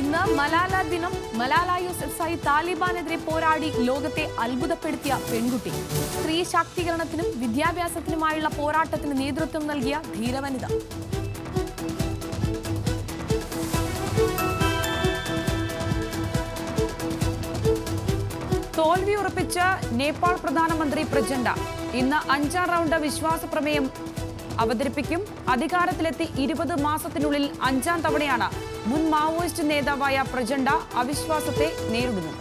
ഇന്ന് മലാല ദിനം. മലാല യൂസഫ്സായി താലിബാനെതിരെ പോരാടി ലോകത്തെ അത്ഭുതപ്പെടുത്തിയ പെൺകുട്ടി. സ്ത്രീ ശാക്തീകരണത്തിനും വിദ്യാഭ്യാസത്തിനുമായുള്ള പോരാട്ടത്തിന് നേതൃത്വം നൽകിയ ധീരവനിത. തോൽവി ഉറപ്പിച്ച നേപ്പാൾ പ്രധാനമന്ത്രി പ്രചണ്ഡ ഇന്ന് 5ാം റൗണ്ട് വിശ്വാസ പ്രമേയം അവതരിപ്പിക്കും. അധികാരത്തിലെത്തി 20 മാസത്തിനുള്ളിൽ 5ാം തവണയാണ് മുൻ മാവോയിസ്റ്റ് നേതാവായ പ്രചണ്ഡ അവിശ്വാസത്തെ നേരിടുന്നത്.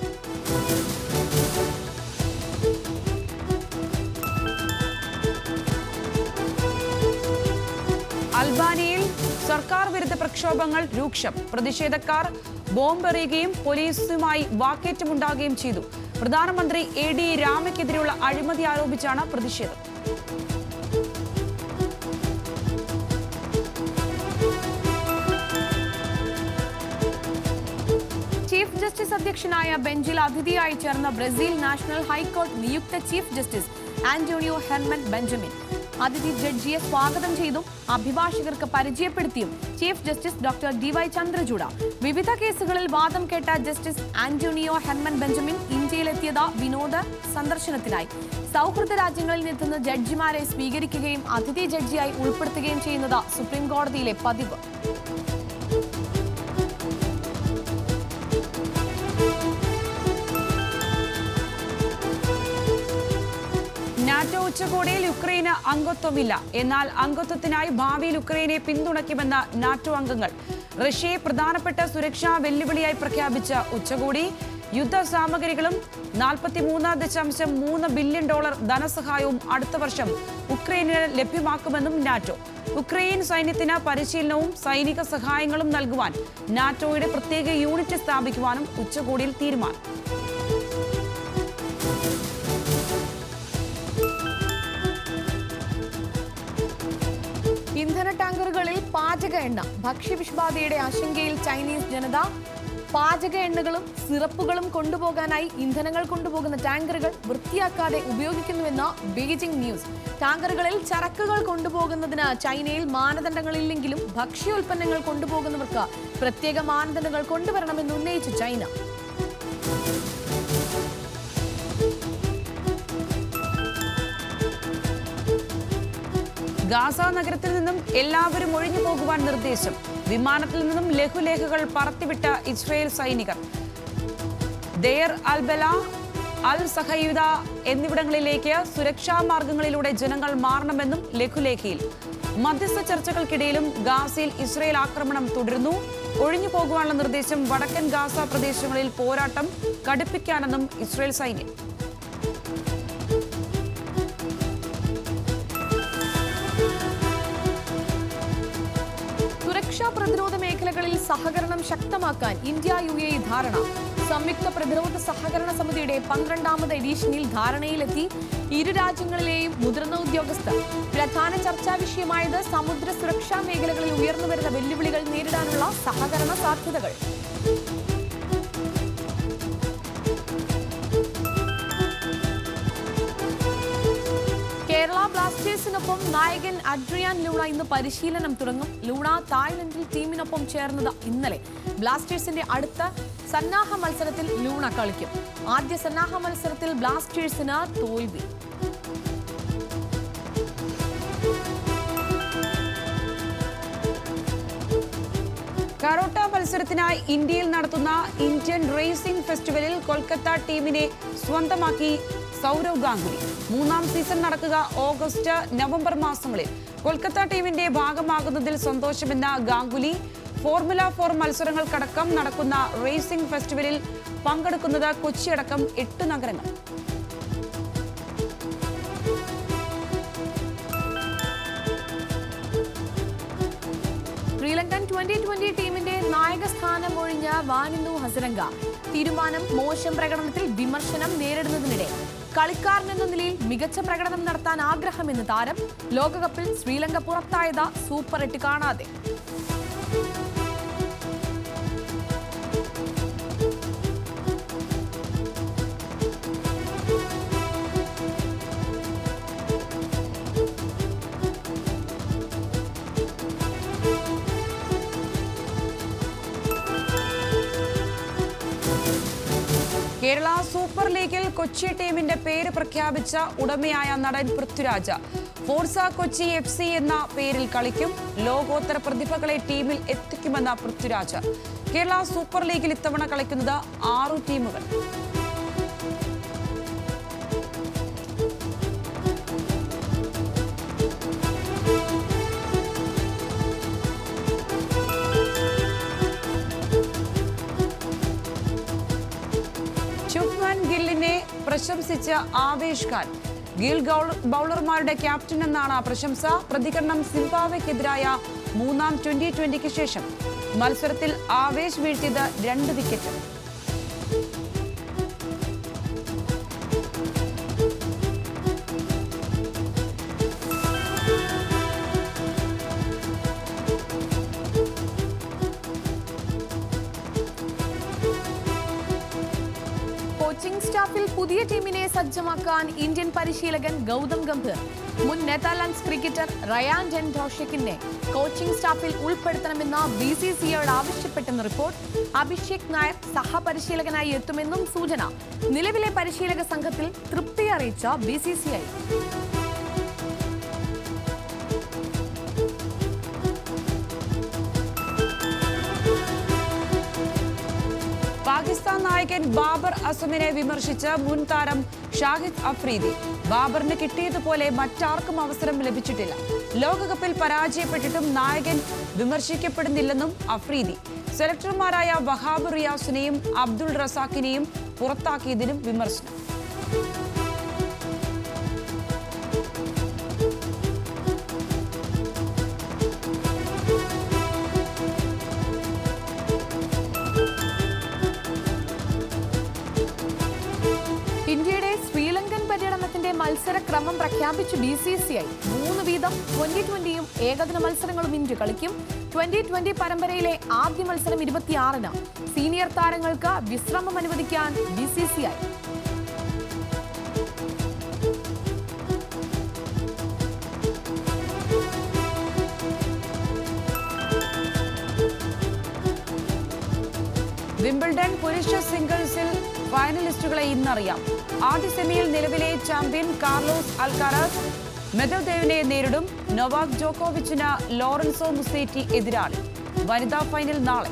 അൽബാനിയയിൽ സർക്കാർ വിരുദ്ധ പ്രക്ഷോഭങ്ങൾ രൂക്ഷം. പ്രതിഷേധക്കാർ ബോംബെറിയുകയും പോലീസുമായി വാക്കേറ്റമുണ്ടാകുകയും ചെയ്തു. പ്രധാനമന്ത്രി AD രാമയ്ക്കെതിരെയുള്ള അഴിമതി ആരോപിച്ചാണ് പ്രതിഷേധം. ചീഫ് ജസ്റ്റിസ് അധ്യക്ഷനായ ബെഞ്ചിൽ അതിഥിയായി ചേർന്ന ബ്രസീൽ നാഷണൽ ഹൈക്കോടതി നിയുക്ത chief justice Antonio Herman Benjamin അതിഥി ജഡ്ജിയെ സ്വാഗതം ചെയ്തും അഭിഭാഷകർക്ക് പരിചയപ്പെടുത്തിയും chief justice doctor DY Chandrachud. വിവിധ കേസുകളിൽ വാദം കേട്ട ജസ്റ്റിസ് ആന്റോണിയോ ഹെർമൻ ബെഞ്ചമിൻ ഇന്ത്യയിലെത്തിയത് വിനോദ സന്ദർശനത്തിനായി. സൗഹൃദ രാജ്യങ്ങളിൽ നിന്നെത്തുന്ന ജഡ്ജിമാരെ സ്വീകരിക്കുകയും അതിഥി ജഡ്ജിയായി ഉൾപ്പെടുത്തുകയും ചെയ്യുന്നത് സുപ്രീം കോടതിയിലെ പതിവ്. നാറ്റോ ഉച്ചകോടിയിൽ യുക്രൈന് അംഗത്വമില്ല. എന്നാൽ അംഗത്വത്തിനായി ഭാവിയിൽ യുക്രൈനെ പിന്തുണയ്ക്കുമെന്ന് നാറ്റോ അംഗങ്ങൾ. റഷ്യയെ പ്രധാനപ്പെട്ട സുരക്ഷാ വെല്ലുവിളിയായി പ്രഖ്യാപിച്ച ഉച്ചകോടി യുദ്ധ സാമഗ്രികളും $43.3 ബില്യൺ ധനസഹായവും അടുത്ത വർഷം ഉക്രൈനിന് ലഭ്യമാക്കുമെന്നും നാറ്റോ. ഉക്രൈൻ സൈന്യത്തിന് പരിശീലനവും സൈനിക സഹായങ്ങളും നൽകുവാൻ നാറ്റോയുടെ പ്രത്യേക യൂണിറ്റ് സ്ഥാപിക്കുവാനും ഉച്ചകോടിയിൽ തീരുമാനം. ഇന്ധന ടാങ്കറുകളിൽ പാചക എണ്ണ. ഭക്ഷ്യവിഷബാധയുടെ ആശങ്കയിൽ ചൈനീസ് ജനത. പാചക എണ്ണകളും സിറപ്പുകളും കൊണ്ടുപോകാനായി ഇന്ധനങ്ങൾ കൊണ്ടുപോകുന്ന ടാങ്കറുകൾ വൃത്തിയാക്കാതെ ഉപയോഗിക്കുന്നുവെന്ന് ബീജിംഗ് ന്യൂസ്. ടാങ്കറുകളിൽ ചരക്കുകൾ കൊണ്ടുപോകുന്നതിന് ചൈനയിൽ മാനദണ്ഡങ്ങളില്ലെങ്കിലും ഭക്ഷ്യോൽപ്പന്നങ്ങൾ കൊണ്ടുപോകുന്നവർക്ക് പ്രത്യേക മാനദണ്ഡങ്ങൾ കൊണ്ടുവരണമെന്ന് ഉന്നയിച്ചു ചൈന. ഗാസ നഗരത്തിൽ നിന്നും എല്ലാവരും ഒഴിഞ്ഞു പോകുവാൻ നിർദ്ദേശം. വിമാനത്തിൽ നിന്നും ലഘുലേഖകൾ പറത്തിവിട്ട ഇസ്രയേൽ സൈനികർ. ദെയർ അൽ-ബല, അൽ സഹയൂദ എന്നിവിടങ്ങളിലേക്ക് സുരക്ഷാ മാർഗങ്ങളിലൂടെ ജനങ്ങൾ മാറണമെന്നും ലഘുലേഖയിൽ. മധ്യസ്ഥ ചർച്ചകൾക്കിടയിലും ഗാസയിൽ ഇസ്രയേൽ ആക്രമണം തുടരുന്നു. ഒഴിഞ്ഞു പോകുവാനുള്ള നിർദ്ദേശം. വടക്കൻ ഗാസ പ്രദേശങ്ങളിൽ പോരാട്ടം കടുപ്പിക്കാനെന്നും ഇസ്രയേൽ സൈന്യം. സുരക്ഷാ പ്രതിരോധ മേഖലകളിൽ സഹകരണം ശക്തമാക്കാൻ ഇന്ത്യ UAE ധാരണ. സംയുക്ത പ്രതിരോധ സഹകരണ സമിതിയുടെ 12ാമത് എഡീഷനിൽ ധാരണയിലെത്തി ഇരു രാജ്യങ്ങളിലെയും മുതിർന്ന ഉദ്യോഗസ്ഥർ. പ്രധാന ചർച്ചാ വിഷയമായത് സമുദ്ര സുരക്ഷാ മേഖലകളിൽ ഉയർന്നുവരുന്ന വെല്ലുവിളികൾ നേരിടാനുള്ള സഹകരണ സാധ്യതകൾ. കേരള ബ്ലാസ്റ്റേഴ്സിനൊപ്പം നായകൻ അഡ്രിയാൻ ലൂണ ഇന്ന് പരിശീലനം തുടങ്ങും. ലൂണ തായ്ലൻഡിൽ ടീമിനൊപ്പം ചേർന്നത് ഇന്നലെ. ബ്ലാസ്റ്റേഴ്സിന്റെ അടുത്ത സന്നാഹ മത്സരത്തിൽ ലൂണ കളിക്കും. ആദ്യ സന്നാഹ മത്സരത്തിൽ ബ്ലാസ്റ്റേഴ്സിന് തോൽവി. കരോട്ട മത്സരത്തിനായി ഇന്ത്യയിൽ നടത്തുന്ന ഇന്ത്യൻ റേസിംഗ് ഫെസ്റ്റിവലിൽ കൊൽക്കത്ത ടീമിനെ സ്വന്തമാക്കി സൗരവ് ഗാംഗുലി. 3ാം സീസൺ നടക്കുക ഓഗസ്റ്റ് നവംബർ മാസങ്ങളിൽ. കൊൽക്കത്ത ടീമിന്റെ ഭാഗമാകുന്നതിൽ സന്തോഷമെന്ന ഗാംഗുലി ഫോർമുല 4 മത്സരങ്ങൾക്കടക്കം നടക്കുന്ന റേസിംഗ് ഫെസ്റ്റിവലിൽ പങ്കെടുക്കുന്നത് കൊച്ചിയടക്കം 8 നഗരങ്ങൾ. ശ്രീലങ്കൻ 2020 ടീമിന്റെ നായക സ്ഥാനം ഒഴിഞ്ഞ വാനിന്ദു ഹസരംഗ. തീരുമാനം മോശം പ്രകടനത്തിൽ വിമർശനം നേരിടുന്നതിനിടെ കളിക്കാരനെന്ന നിലയിൽ മികച്ച പ്രകടനം നടത്താൻ ആഗ്രഹമെന്ന് താരം. ലോകകപ്പിൽ ശ്രീലങ്ക പുറത്തായത് സൂപ്പർ 8 കാണാതെ. കേരള സൂപ്പർ ലീഗിൽ കൊച്ചി ടീമിന്റെ പേര് പ്രഖ്യാപിച്ച ഉടമയായ നടൻ പൃഥ്വിരാജ് ഫോർസ കൊച്ചി FC എന്ന പേരിൽ കളിക്കും. ലോകോത്തര പ്രതിഭകളെ ടീമിൽ എത്തിക്കുമെന്ന പൃഥ്വിരാജ്. കേരള സൂപ്പർ ലീഗിൽ ഇത്തവണ കളിക്കുന്നത് 6 ടീമുകൾ. ഗില്ലിനെ പ്രശംസിച്ച ആവേശ് ഖാൻ. ഗിൽ ബൗളർമാരുടെ ക്യാപ്റ്റൻ എന്നാണ് പ്രശംസ. പ്രതികരണം സിംബാബ്വെക്കെതിരായ 3ാം T20ക്ക് ശേഷം മത്സരത്തിൽ ആവേശ് വീഴ്ത്തിയത് 2 വിക്കറ്റ്. കോച്ചിംഗ് സ്റ്റാഫിൽ പുതിയ ടീമിനെ സജ്ജമാക്കാൻ ഇന്ത്യൻ പരിശീലകൻ ഗൗതം ഗംഭീർ. മുൻ നെതർലാൻഡ്സ് ക്രിക്കറ്റർ റയാൻ ഡെൻ ഡോഷക്കിനെ കോച്ചിംഗ് സ്റ്റാഫിൽ ഉൾപ്പെടുത്തണമെന്ന് BCCIയോട് ആവശ്യപ്പെട്ടെന്ന് റിപ്പോർട്ട്. അഭിഷേക് നായർ സഹപരിശീലകനായി എത്തുമെന്നും സൂചന. നിലവിലെ പരിശീലക സംഘത്തിൽ തൃപ്തി അറിയിച്ച BCCI. പാകിസ്ഥാൻ നായകൻ ബാബർ അസമിനെ വിമർശിച്ച് മുൻ താരം ഷാഹിദ് അഫ്രീദി. ബാബറിന് കിട്ടിയതുപോലെ മറ്റാർക്കും അവസരം ലഭിച്ചിട്ടില്ല. ലോകകപ്പിൽ പരാജയപ്പെട്ടിട്ടും നായകൻ വിമർശിക്കപ്പെടുന്നില്ലെന്നും അഫ്രീദി. സെലക്ടർമാരായ വഹാബ് റിയാസിനെയും അബ്ദുൾ റസാഖിനെയും പുറത്താക്കിയതിനും വിമർശനം. ഇന്ത്യയുടെ ശ്രീലങ്കൻ പര്യടനത്തിന്റെ മത്സരക്രമം പ്രഖ്യാപിച്ച് BCCI. 3 വീതം T20യും ഏകദിന മത്സരങ്ങളും ഇന്ത്യ കളിക്കും. T20 പരമ്പരയിലെ ആദ്യ മത്സരം 26-ന്. സീനിയർ താരങ്ങൾക്ക് വിശ്രമം അനുവദിക്കാൻ BCCI. വിംബിൾഡൺ പുരുഷ സിംഗിൾസിൽ ഫൈനലിസ്റ്റുകളെ ഇന്നറിയാം. ആദ്യ സെമിയിൽ നിലവിലെ ചാമ്പ്യൻ കാർലോസ് അൽക്കാരാസ് മെദവദേവിനെ നേരിടും. നൊവാക് ജോക്കോവിച്ചിന് ലോറൻസോ മുസേറ്റി എതിരാളി. വനിതാ ഫൈനൽ നാളെ.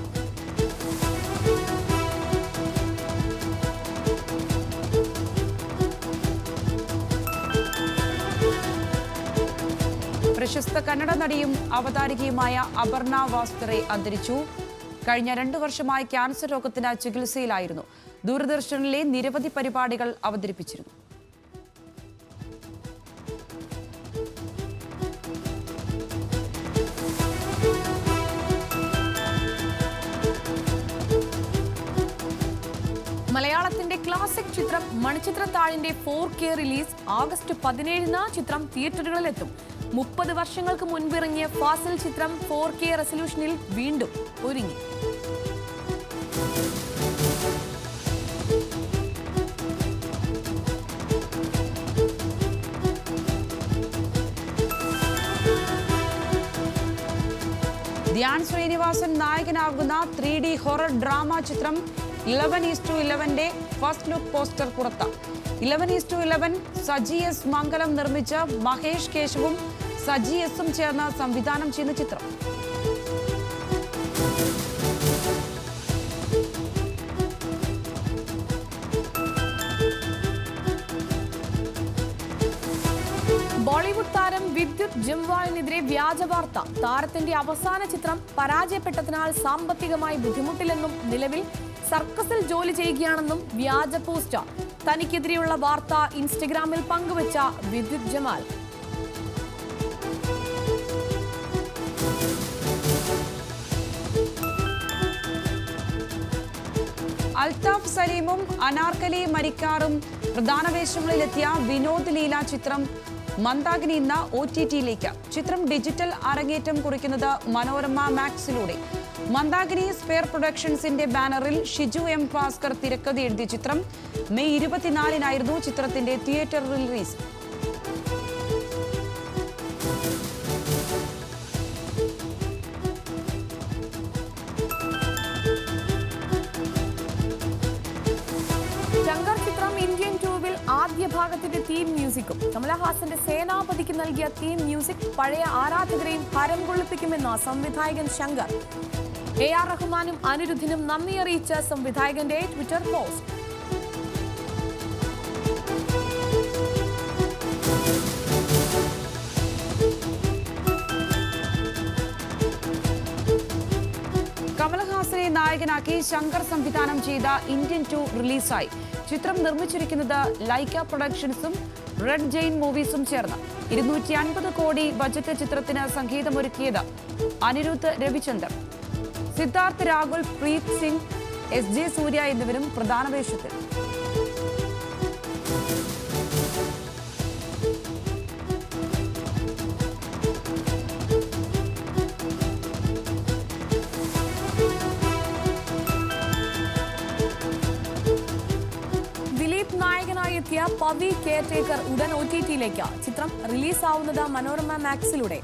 പ്രശസ്ത കന്നഡ നടിയും അവതാരികയുമായ അപർണ വാസ്തറെ അന്തരിച്ചു. കഴിഞ്ഞ 2 വർഷമായി ക്യാൻസർ രോഗത്തിന് ചികിത്സയിലായിരുന്നു. ദൂരദർശനിലെ നിരവധി പരിപാടികൾ അവതരിപ്പിച്ചിരുന്നു. മലയാളത്തിന്റെ ക്ലാസിക് ചിത്രം മണിച്ചിത്രത്താഴിന്റെ 4K റിലീസ് ആഗസ്റ്റ് 17-ന് ചിത്രം തിയേറ്ററുകളിലെത്തും. 30 വർഷങ്ങൾക്ക് മുൻപിറങ്ങിയ ഫാസിൽ ചിത്രം 4K റെസല്യൂഷനിൽ വീണ്ടും ഒരുങ്ങി. ധ്യാൻ ശ്രീനിവാസൻ നായകനാകുന്ന 3D ഹൊറർ ഡ്രാമ ചിത്രം 11:11 ഫസ്റ്റ് ലുക്ക് പോസ്റ്റർ പുറത്ത്. 11:11 സജി എസ് മംഗലം നിർമ്മിച്ച മഹേഷ് കേശവും സജി എസും ചേർന്ന് സംവിധാനം ചെയ്യുന്ന ചിത്രം. ബോളിവുഡ് താരം വിദ്യുത് ജംവാളിനെതിരെ വ്യാജ വാർത്ത. താരത്തിന്റെ അവസാന ചിത്രം പരാജയപ്പെട്ടതിനാൽ സാമ്പത്തികമായി ബുദ്ധിമുട്ടില്ലെന്നും നിലവിൽ സർക്കസിൽ ജോലി ചെയ്യുകയാണെന്നും വ്യാജ പോസ്റ്റ്. തനിക്കെതിരെയുള്ള വാർത്ത ഇൻസ്റ്റഗ്രാമിൽ പങ്കുവച്ച വിദ്യുത് ജമാൽ. അൽതാഫ് സലീമും അനാർക്കലി മരിക്കാറും പ്രധാന വേഷങ്ങളിലെത്തിയ വിനോദ് ലീല ചിത്രം മന്ദാകിനി ഇന്ന് OTTയിലേക്ക്. ചിത്രം ഡിജിറ്റൽ അരങ്ങേറ്റം കുറിക്കുന്നത് മനോരമ മാക്സിലൂടെ. മന്ദാകിനി സ്പെയർ പ്രൊഡക്ഷൻസിന്റെ ബാനറിൽ ഷിജു M ഭാസ്കർ തിരക്കഥ എഴുതിയ ചിത്രം മെയ് 24-നായിരുന്നു ചിത്രത്തിന്റെ തിയേറ്റർ റിലീസ്. ചിത്രം ഇന്ത്യൻ 2-വിൽ ആദ്യ ഭാഗത്തിന്റെ തീം മ്യൂസിക്കും കമലഹാസന്റെ സേനാപതിക്ക് നൽകിയ തീം മ്യൂസിക് പഴയ ആരാധകരെയും ഹരം കൊള്ളിപ്പിക്കുമെന്ന സംവിധായകൻ ശങ്കർ. AR റഹ്മാനും അനിരുദ്ധിനും നന്ദി അറിയിച്ച സംവിധായകന്റെ ട്വിറ്റർ പോസ്റ്റ്. കമലഹാസനെ നായകനാക്കി ശങ്കർ സംവിധാനം ചെയ്ത ഇന്ത്യൻ 2 റിലീസായി. ചിത്രം നിർമ്മിച്ചിരിക്കുന്നത് ലൈക്ക പ്രൊഡക്ഷൻസും റെഡ് ജെയിൻ മൂവീസും ചേർന്ന്. 250 കോടി ബജറ്റ് ചിത്രത്തിന് സംഗീതമൊരുക്കിയത് അനിരുദ്ധ് രവിചന്ദർ. സിദ്ധാർത്ഥ് രാഹുൽ, പ്രീത് സിംഗ്, SJ സൂര്യ എന്നിവരും പ്രധാന വേഷത്തിൽ. നായകനായി എത്തിയ പവി കെയർടേക്കർ ഉടൻ OTT-യിലേക്ക്. ചിത്രം റിലീസാവുന്നത് മനോരമ മാക്സിലൂടെ.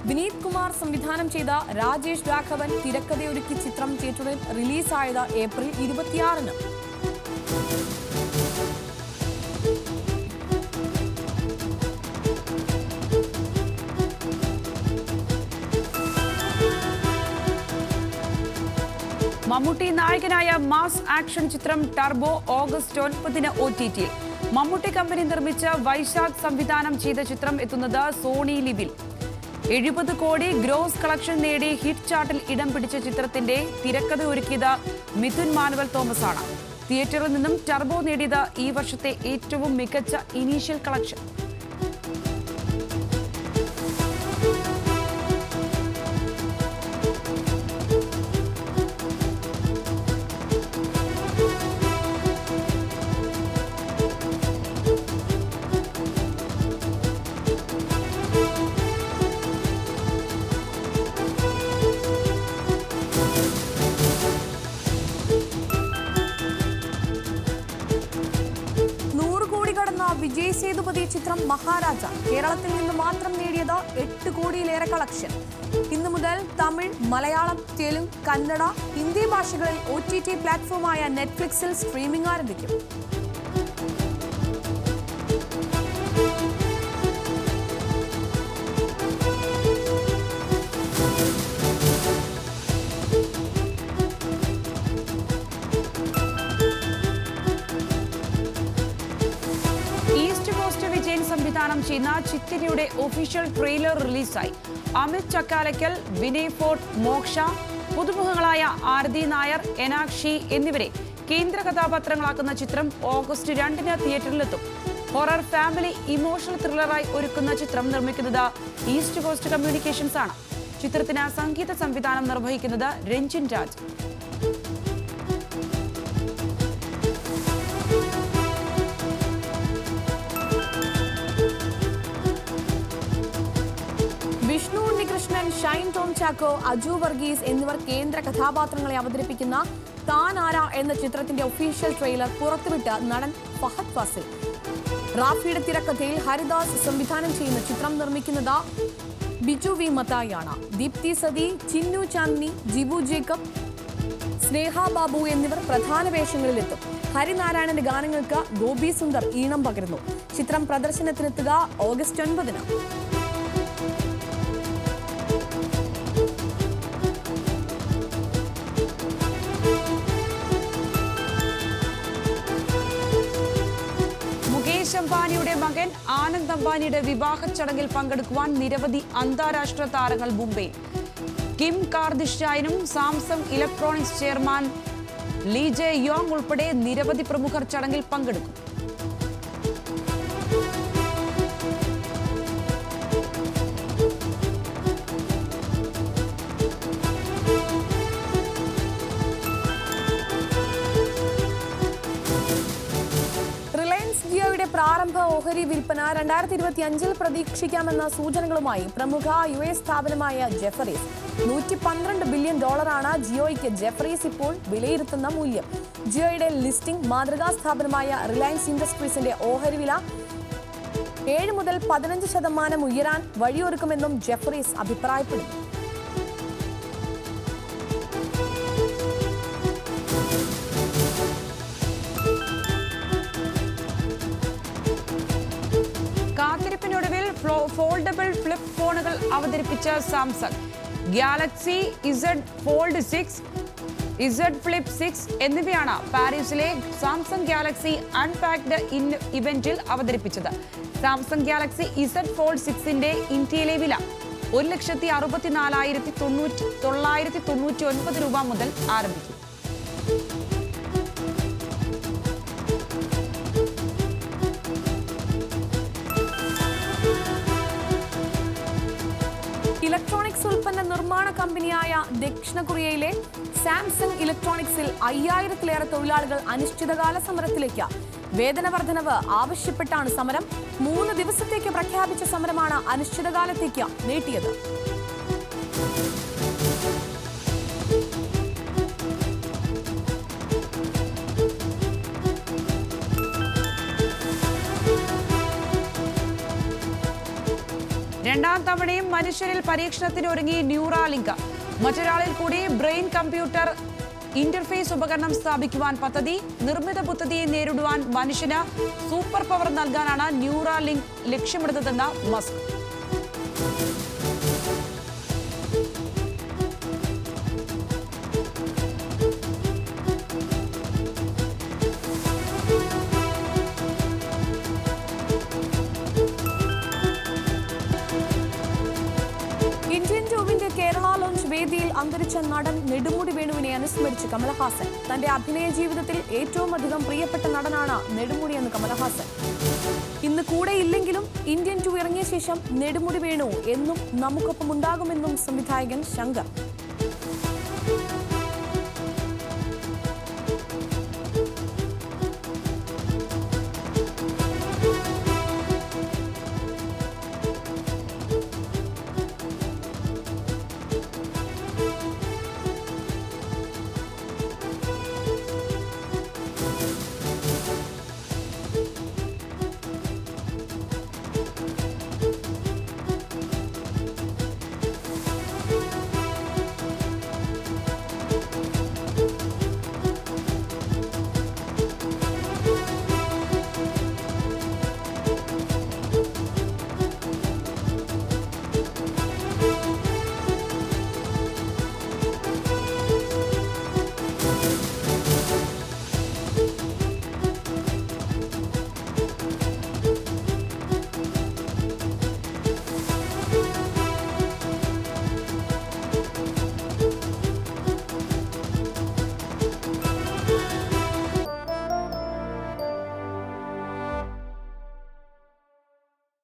വിനീത് കുമാർ സംവിധാനം ചെയ്ത രാജേഷ് രാഘവൻ തിരക്കഥയൊരുക്കി ചിത്രം തിയേറ്ററിൽ റിലീസായത് ഏപ്രിൽ 26-ന്. മമ്മൂട്ടി നായകനായ മാസ് ആക്ഷൻ ചിത്രം ടർബോ ഓഗസ്റ്റ് 9-ന് OTT-യിൽ. മമ്മൂട്ടി കമ്പനി നിർമ്മിച്ച വൈശാഖ് സംവിധാനം ചെയ്ത ചിത്രം എത്തുന്നത് സോണി ലിവിൽ. 70 കോടി ഗ്രോസ് കളക്ഷൻ നേടി ഹിറ്റ് ചാർട്ടിൽ ഇടം പിടിച്ച ചിത്രത്തിന്റെ തിരക്കഥ ഒരുക്കിയത് മിഥുൻ മാനുവൽ തോമസ് ആണ്. തിയേറ്ററിൽ നിന്നും ടർബോ നേടിയത് ഈ വർഷത്തെ ഏറ്റവും മികച്ച ഇനീഷ്യൽ കളക്ഷൻ. വിജയ് സേതുപതി ചിത്രം മഹാരാജ കേരളത്തിൽ നിന്ന് മാത്രം നേടിയത് 8 കോടിയിലേറെ കളക്ഷൻ. ഇന്നു മുതൽ തമിഴ്, മലയാളം, തെലുങ്ക്, കന്നഡ, ഹിന്ദി ഭാഷകളിൽ OTT പ്ലാറ്റ്ഫോമായ നെറ്റ്ഫ്ലിക്സിൽ സ്ട്രീമിംഗ് ആരംഭിക്കും. സംവിധാനം ചെയ്യുന്ന ചിത്തിരിയുടെ ഒഫീഷ്യൽ ട്രെയിലർ റിലീസായി. അമിത് ചക്കാലക്കൽ, വിനയ് ഫോർട്ട്, മോക്ഷ, പുതുമുഖങ്ങളായ ആരതി നായർ, എനാക്ഷി എന്നിവരെ കേന്ദ്ര കഥാപാത്രങ്ങളാക്കുന്ന ചിത്രം ഓഗസ്റ്റ് 2-ന് തിയേറ്ററിലെത്തും. ഹൊറർ ഫാമിലി ഇമോഷണൽ ത്രില്ലറായി ഒരുക്കുന്ന ചിത്രം നിർമ്മിക്കുന്നത് ഈസ്റ്റ് കോസ്റ്റ് കമ്മ്യൂണിക്കേഷൻസ് ആണ്. ചിത്രത്തിന് സംഗീത സംവിധാനം നിർവഹിക്കുന്നത് രഞ്ജിൻ രാജ്. വിഷ്ണു ഉണ്ണികൃഷ്ണൻ, ഷൈൻ ടോം ചാക്കോ, അജു വർഗീസ് എന്നിവർ കേന്ദ്ര കഥാപാത്രങ്ങളെ അവതരിപ്പിക്കുന്ന താൻ ആര എന്ന ചിത്രത്തിന്റെ ഒഫീഷ്യൽ ട്രെയിലർ പുറത്തുവിട്ട് നടൻ ഫഹദ് ഫാസിൽ. റാഫിയുടെ തിരക്കഥയിൽ ഹരിദാസ് സംവിധാനം ചെയ്യുന്ന ചിത്രം നിർമ്മിക്കുന്നത് ബിജു വി മത്തായിയാണ്. ദീപ്തി സതി, ചിന്നു ചാന്ദിനി, ജിബു ജേക്കബ്, സ്നേഹ ബാബു എന്നിവർ പ്രധാന വേഷങ്ങളിലെത്തും. ഹരിനാരായണന്റെ ഗാനങ്ങൾക്ക് ഗോപി സുന്ദർ ഈണം പകരുന്നു. ചിത്രം പ്രദർശനത്തിനെത്തുക ഓഗസ്റ്റ് 9-ന്. അംബാനിയുടെ മകൻ ആനന്ദ് അംബാനിയുടെ വിവാഹ ചടങ്ങിൽ പങ്കെടുക്കുവാൻ നിരവധി അന്താരാഷ്ട്ര താരങ്ങൾ മുംബൈയിൽ. കിം കാർദിഷ്യാനും Samsung Electronics chairman Lee Jae Yong ഉൾപ്പെടെ നിരവധി പ്രമുഖർ ചടങ്ങിൽ പങ്കെടുക്കും. പ്രാരംഭ ഓഹരി വിൽപ്പന 2025-ൽ പ്രതീക്ഷിക്കാമെന്ന സൂചനകളുമായി പ്രമുഖ US സ്ഥാപനമായ ജെഫറീസ്. $112 ബില്യൺ ജിയോയ്ക്ക് ജെഫറീസ് ഇപ്പോൾ വിലയിരുത്തുന്ന മൂല്യം. ജിയോയുടെ ലിസ്റ്റിംഗ് മാതൃകാ സ്ഥാപനമായ റിലയൻസ് ഇൻഡസ്ട്രീസിന്റെ ഓഹരി വില 7 മുതൽ 15% ഉയരാൻ വഴിയൊരുക്കുമെന്നും ജെഫറീസ് അഭിപ്രായപ്പെടുന്നു. അവതരിപ്പിച്ച Samsung. Galaxy Z Fold 6, Z Flip 6 എന്നിവയാണ് പാരീസിലെ സാംസങ് ഗാലക്സി അൺപാക്ഡ് ഇവന്റിൽ അവതരിപ്പിച്ചത്. സാംസങ് ഗാലക്സി Z Fold 6ന്റെ ഇന്ത്യയിലെ വില 1,64,999 രൂപ മുതൽ ആരംഭിക്കും. ഇലക്ട്രോണിക്സ് ഉൽപ്പന്ന നിർമ്മാണ കമ്പനിയായ ദക്ഷിണ കൊറിയയിലെ സാംസങ് ഇലക്ട്രോണിക്സിൽ 5000-ലേറെ തൊഴിലാളികൾ അനിശ്ചിതകാല സമരത്തിലേക്ക്. വേതന വർധനവ് ആവശ്യപ്പെട്ടാണ് സമരം. 3 ദിവസത്തേക്ക് പ്രഖ്യാപിച്ച സമരമാണ് അനിശ്ചിതകാലത്തേക്ക് നീട്ടിയത്. രണ്ടാം തവണയും മനുഷ്യരിൽ പരീക്ഷണത്തിന് ഒരുങ്ങി ന്യൂറാലിങ്ക്. മറ്റൊരാളിൽ കൂടി ബ്രെയിൻ കമ്പ്യൂട്ടർ ഇന്റർഫേസ് ഉപകരണം സ്ഥാപിക്കുവാൻ പദ്ധതി. നിർമ്മിത ബുദ്ധിയെ നേരിടുവാൻ മനുഷ്യന് സൂപ്പർ പവർ നൽകാനാണ് ന്യൂറാലിങ്ക് ലക്ഷ്യമിടുന്നതെന്ന് മസ്ക്. കേരള ലോഞ്ച് വേദിയിൽ അന്തരിച്ച നടൻ നെടുമുടി വേണുവിനെ അനുസ്മരിച്ച് കമലഹാസൻ. തന്റെ അഭിനയ ജീവിതത്തിൽ ഏറ്റവും അധികം പ്രിയപ്പെട്ട നടനാണ് നെടുമുടിയെന്ന് കമലഹാസൻ. ഇന്ന് കൂടെയില്ലെങ്കിലും ഇന്ത്യൻ 2 ഇറങ്ങിയ ശേഷം നെടുമുടി വേണു എന്നും നമുക്കൊപ്പം ഉണ്ടാകുമെന്നും സംവിധായകൻ ശങ്കർ.